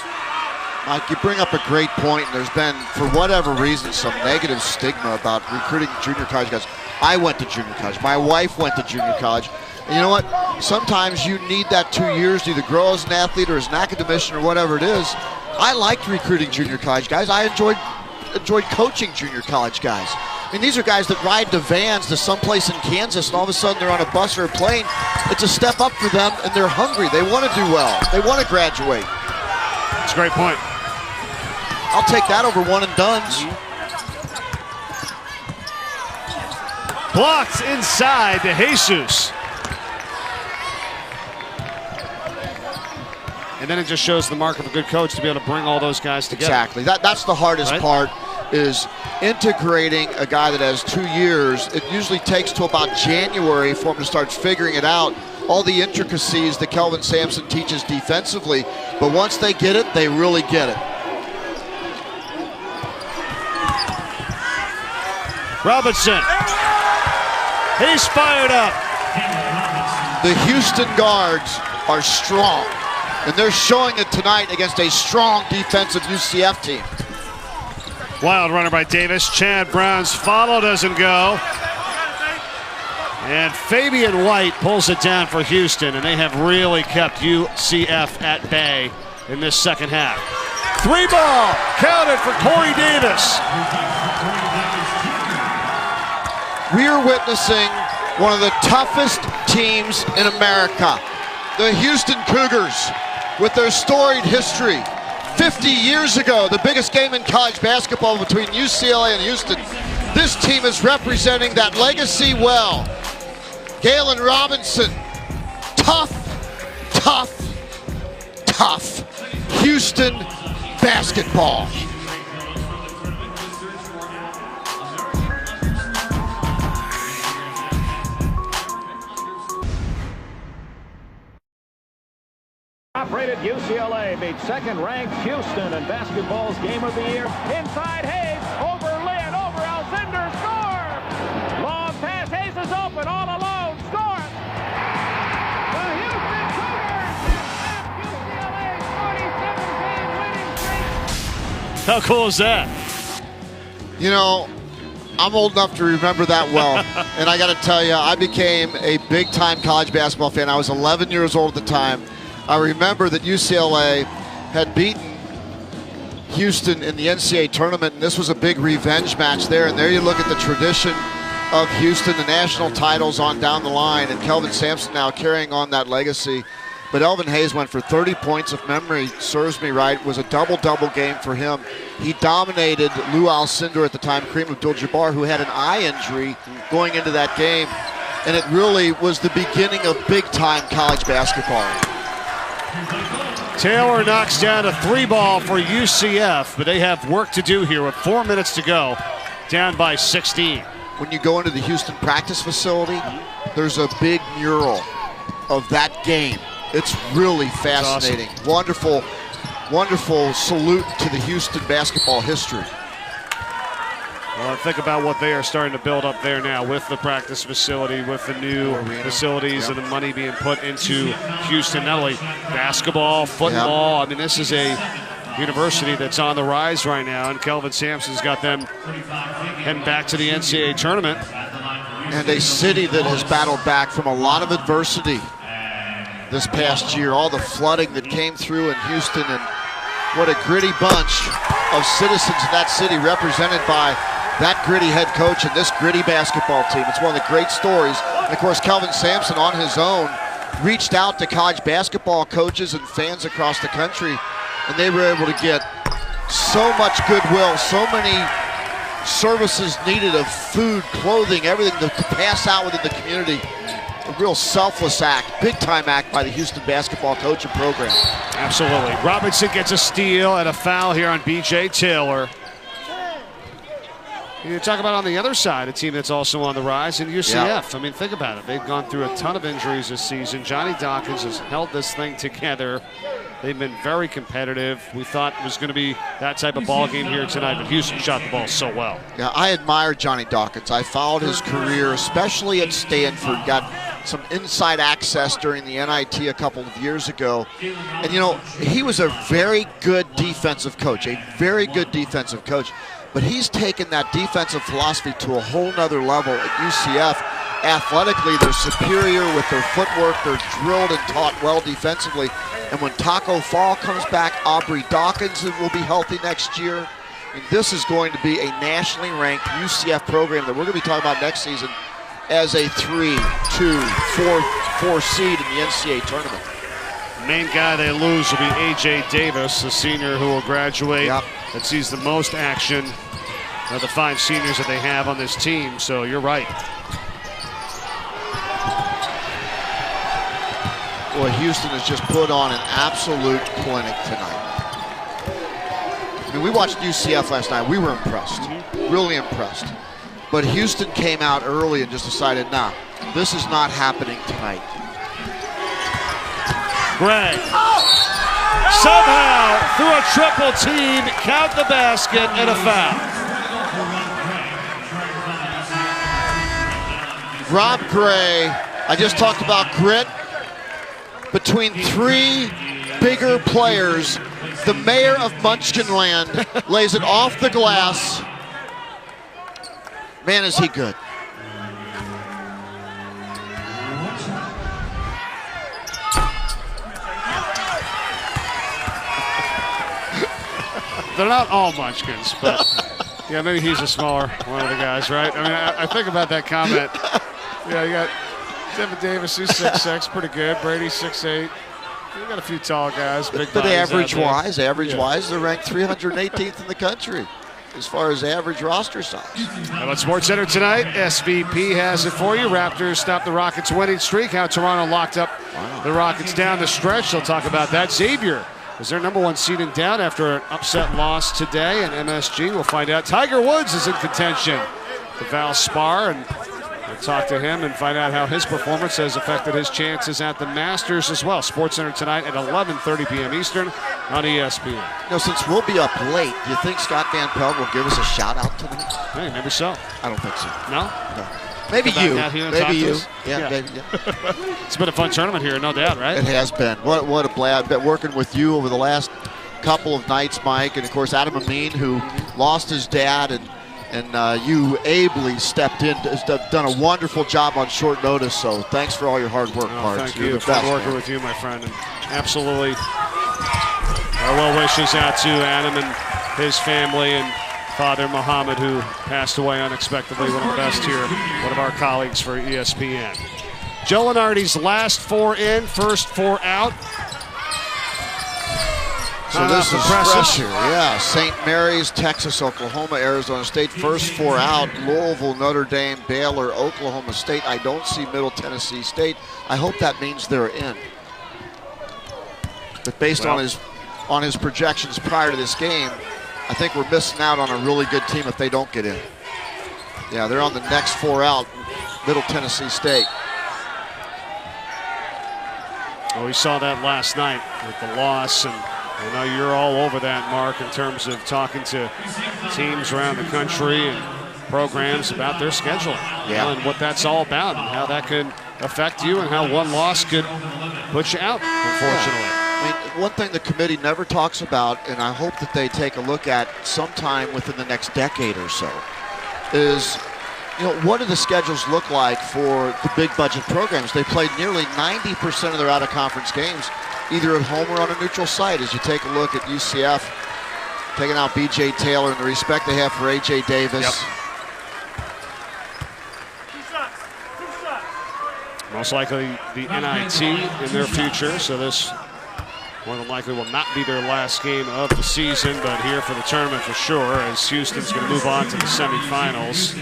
Mike, you bring up a great point, and there's been, for whatever reason, some negative stigma about recruiting junior college guys. I went to junior college. My wife went to junior college. And you know what? Sometimes you need that 2 years to either grow as an athlete or as an academician or whatever it is. I liked recruiting junior college guys. I enjoyed coaching junior college guys. I mean, these are guys that ride the vans to someplace in Kansas, and all of a sudden they're on a bus or a plane. It's a step up for them, and they're hungry. They want to do well. They want to graduate. That's a great point. I'll take that over one and dones. Blocked inside to Jesus. And then it just shows the mark of a good coach to be able to bring all those guys together. Exactly. That's the hardest part, is integrating a guy that has 2 years. It usually takes till about January for him to start figuring it out, all the intricacies that Kelvin Sampson teaches defensively. But once they get it, they really get it. Robinson. He's fired up. The Houston guards are strong, and they're showing it tonight against a strong defensive UCF team. Wild runner by Davis. Chad Brown's follow doesn't go. And Fabian White pulls it down for Houston, and they have really kept UCF at bay in this second half. 3 ball counted for Corey Davis. We are witnessing one of the toughest teams in America. The Houston Cougars, with their storied history. 50 years ago, the biggest game in college basketball between UCLA and Houston. This team is representing that legacy well. Galen Robinson, tough, tough, tough. Houston basketball. Top-rated UCLA beat second-ranked Houston in basketball's Game of the Year. Inside Hayes, over Lynn, over Alcindor, score! Long pass, Hayes is open, all alone, score! The Houston Cougars have UCLA's 47-game winning streak. How cool is that? You know, I'm old enough to remember that well. And I got to tell you, I became a big-time college basketball fan. I was 11 years old at the time. I remember that UCLA had beaten Houston in the NCAA tournament, and this was a big revenge match there. And there you look at the tradition of Houston, the national titles on down the line, and Kelvin Sampson now carrying on that legacy. But Elvin Hayes went for 30 points, if memory serves me right. It was a double-double game for him. He dominated Lou Alcindor at the time, Kareem Abdul-Jabbar, who had an eye injury going into that game. And it really was the beginning of big-time college basketball. Taylor knocks down a 3-ball for UCF, but they have work to do here with 4 minutes to go, down by 16. When you go into the Houston practice facility, there's a big mural of that game. It's really fascinating. Awesome. Wonderful, wonderful salute to the Houston basketball history. Well, think about what they are starting to build up there now with the practice facility, with the new facilities, and the money being put into Houston. Not only basketball, football. I mean, this is a university that's on the rise right now, and Kelvin Sampson's got them heading back to the NCAA tournament. And a city that has battled back from a lot of adversity this past year. All the flooding that came through in Houston, and what a gritty bunch of citizens of that city represented by that gritty head coach and this gritty basketball team. It's one of the great stories. And of course, Kelvin Sampson on his own reached out to college basketball coaches and fans across the country, and they were able to get so much goodwill, so many services needed of food, clothing, everything to pass out within the community. A real selfless act, big-time act by the Houston basketball coaching program. Absolutely. Robinson gets a steal and a foul here on B.J. Taylor. You talk about on the other side, a team that's also on the rise in UCF. Yeah. I mean, think about it. They've gone through a ton of injuries this season. Johnny Dawkins has held this thing together. They've been very competitive. We thought it was going to be that type of ball game here tonight, but Houston shot the ball so well. Yeah, I admire Johnny Dawkins. I followed his career, especially at Stanford. Got some inside access during the NIT a couple of years ago. And, you know, he was a very good defensive coach, But he's taken that defensive philosophy to a whole nother level at UCF. Athletically, they're superior with their footwork. They're drilled and taught well defensively. And when Taco Fall comes back, Aubrey Dawkins will be healthy next year. And this is going to be a nationally ranked UCF program that we're going to be talking about next season as a 3, 2, 4 seed in the NCAA tournament. The main guy they lose will be A.J. Davis, a senior who will graduate. That sees the most action of the 5 seniors that they have on this team. So you're right. Well, Houston has just put on an absolute clinic tonight. I mean, we watched UCF last night. We were impressed, really impressed. But Houston came out early and just decided, nah, this is not happening tonight. Gray somehow through a triple team, count the basket and a foul. Rob Gray, I just talked about grit. Between 3 bigger players, the mayor of Munchkinland lays it off the glass. Man, is he good. They're not all Munchkins, but yeah, maybe he's a smaller one of the guys, right? I mean, I think about that comment. Yeah, you got Devin Davis, who's 6'6", pretty good. Brady, 6'8". You got a few tall guys, big But bodies average-wise, they're ranked 318th in the country as far as average roster size. How about SportsCenter tonight? SVP has it for you. Raptors stop the Rockets' winning streak. How Toronto locked up the Rockets down the stretch. They'll talk about that. Xavier is their #1 seed in down after an upset loss today, and MSG will find out. Tiger Woods is in contention for Valspar, and we'll talk to him and find out how his performance has affected his chances at the Masters as well. SportsCenter tonight at 11:30 p.m. Eastern on ESPN. You know, since we'll be up late, do you think Scott Van Pelt will give us a shout-out tonight? Hey, maybe so. I don't think so. No? No. Maybe you. Maybe you. Yeah, maybe. Yeah. It's been a fun tournament here, no doubt, right? It has been. What a blast. Been working with you over the last couple of nights, Mike, and of course Adam Amin, who lost his dad, and you ably stepped in, has done a wonderful job on short notice. So thanks for all your hard work, Parks. Thank You're you. the best, Fun working with you, my friend, and absolutely our well wishes out to Adam and his family and Father Muhammad, who passed away unexpectedly. One of the best here, one of our colleagues for ESPN. Joe Lenardi's last 4 in, first 4 out. So this is fresh here. Yeah, St. Mary's, Texas, Oklahoma, Arizona State. First 4 out. Louisville, Notre Dame, Baylor, Oklahoma State. I don't see Middle Tennessee State. I hope that means they're in. But based on his projections prior to this game, I think we're missing out on a really good team if they don't get in. Yeah, they're on the next 4 out, Middle Tennessee State. Well, we saw that last night with the loss, and I know you're all over that, Mark, in terms of talking to teams around the country and programs about their scheduling, and what that's all about, and how that could affect you, and how one loss could put you out, unfortunately. I mean, one thing the committee never talks about, and I hope that they take a look at sometime within the next decade or so, is, what do the schedules look like for the big budget programs? They played nearly 90% of their out-of-conference games either at home or on a neutral site. As you take a look at UCF, taking out B.J. Taylor and the respect they have for A.J. Davis. Most likely the NIT in their future, so this more than likely will not be their last game of the season, but here for the tournament for sure, as Houston's going to move on to the semifinals.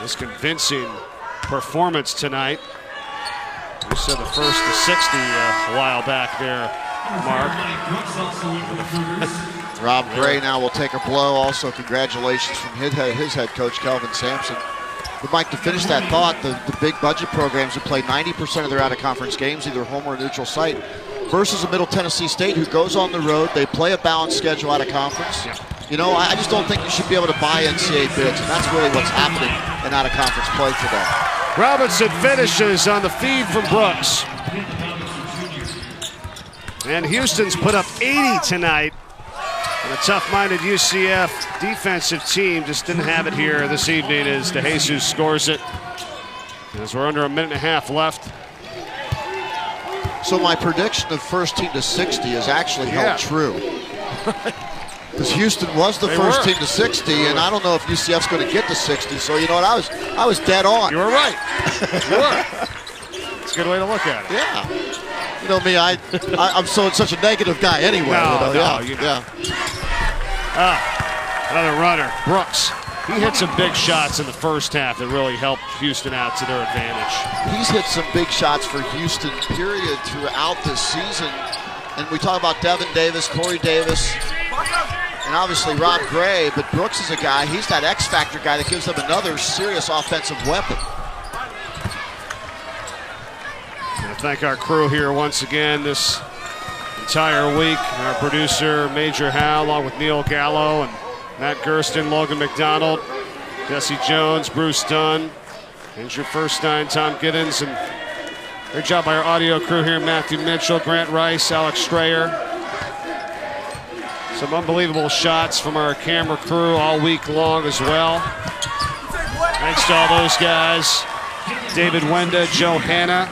This convincing performance tonight. You said the first to 60 a while back there, Mark. Rob Gray now will take a blow. Also, congratulations from his head coach, Kelvin Sampson. But Mike, to finish that thought, the big budget programs who play 90% of their out-of-conference games, either home or a neutral site, versus a Middle Tennessee State who goes on the road. They play a balanced schedule out of conference. I just don't think you should be able to buy NCAA bids, and that's really what's happening in out-of-conference play today. Robinson finishes on the feed from Brooks. And Houston's put up 80 tonight. And a tough-minded UCF defensive team just didn't have it here this evening as DeJesus scores it. As we're under a minute and a half left. So my prediction of first team to 60 is actually held true. Because Houston was the first team to 60, and I don't know if UCF's going to get to 60. So you know what? I was dead on. You were right. You were. It's a good way to look at it. Yeah. You know me, I'm such a negative guy anyway. Another runner, Brooks. He hit some big shots in the first half that really helped Houston out to their advantage. He's hit some big shots for Houston, period, throughout this season. And we talk about Devin Davis, Corey Davis, and obviously Rob Gray, but Brooks is a guy, he's that X-factor guy that gives them another serious offensive weapon. I thank our crew here once again this entire week. Our producer, Major Hal, along with Neil Gallo and Matt Gersten, Logan McDonald, Jesse Jones, Bruce Dunn, Andrew Furstein, Tom Giddens, and great job by our audio crew here, Matthew Mitchell, Grant Rice, Alex Strayer. Some unbelievable shots from our camera crew all week long as well. Thanks to all those guys. David Wenda, Joe Hanna,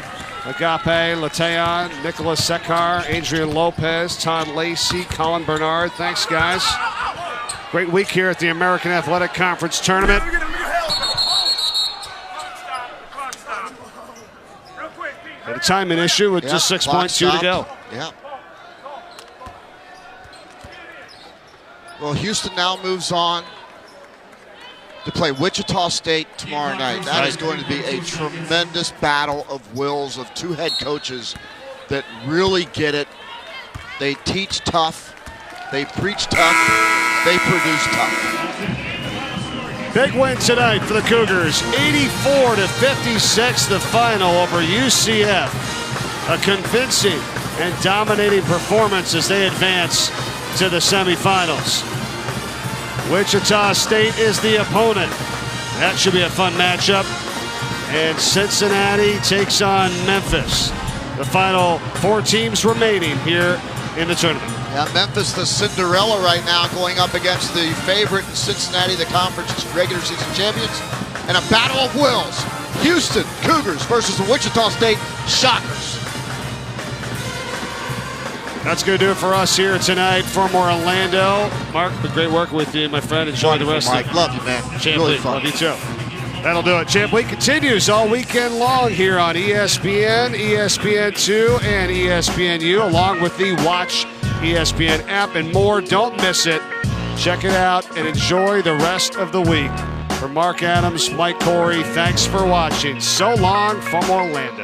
Agape, Lateon, Nicholas Sekar, Adrian Lopez, Todd Lacey, Colin Bernard. Thanks, guys. Great week here at the American Athletic Conference Tournament. Had a timing issue with just 6.2 to go. Yeah. Well, Houston now moves on to play Wichita State tomorrow night. That is going to be a tremendous battle of wills of two head coaches that really get it. They teach tough, they preach tough, they produce tough. Big win tonight for the Cougars, 84-56, the final over UCF. A convincing and dominating performance as they advance to the semifinals. Wichita State is the opponent. That should be a fun matchup. And Cincinnati takes on Memphis. The final four teams remaining here in the tournament. Yeah, Memphis, the Cinderella right now, going up against the favorite in Cincinnati, the conference regular season champions. And a battle of wills. Houston Cougars versus the Wichita State Shockers. That's going to do it for us here tonight from Orlando. Mark, great working with you, my friend. Enjoy the rest Mike. of Love you, man. Champ really Week. fun. Love you too. That'll do it. Champ Week continues all weekend long here on ESPN, ESPN2, and ESPNU, along with the Watch ESPN app and more. Don't miss it. Check it out and enjoy the rest of the week. For Mark Adams, Mike Corey, thanks for watching. So long from Orlando.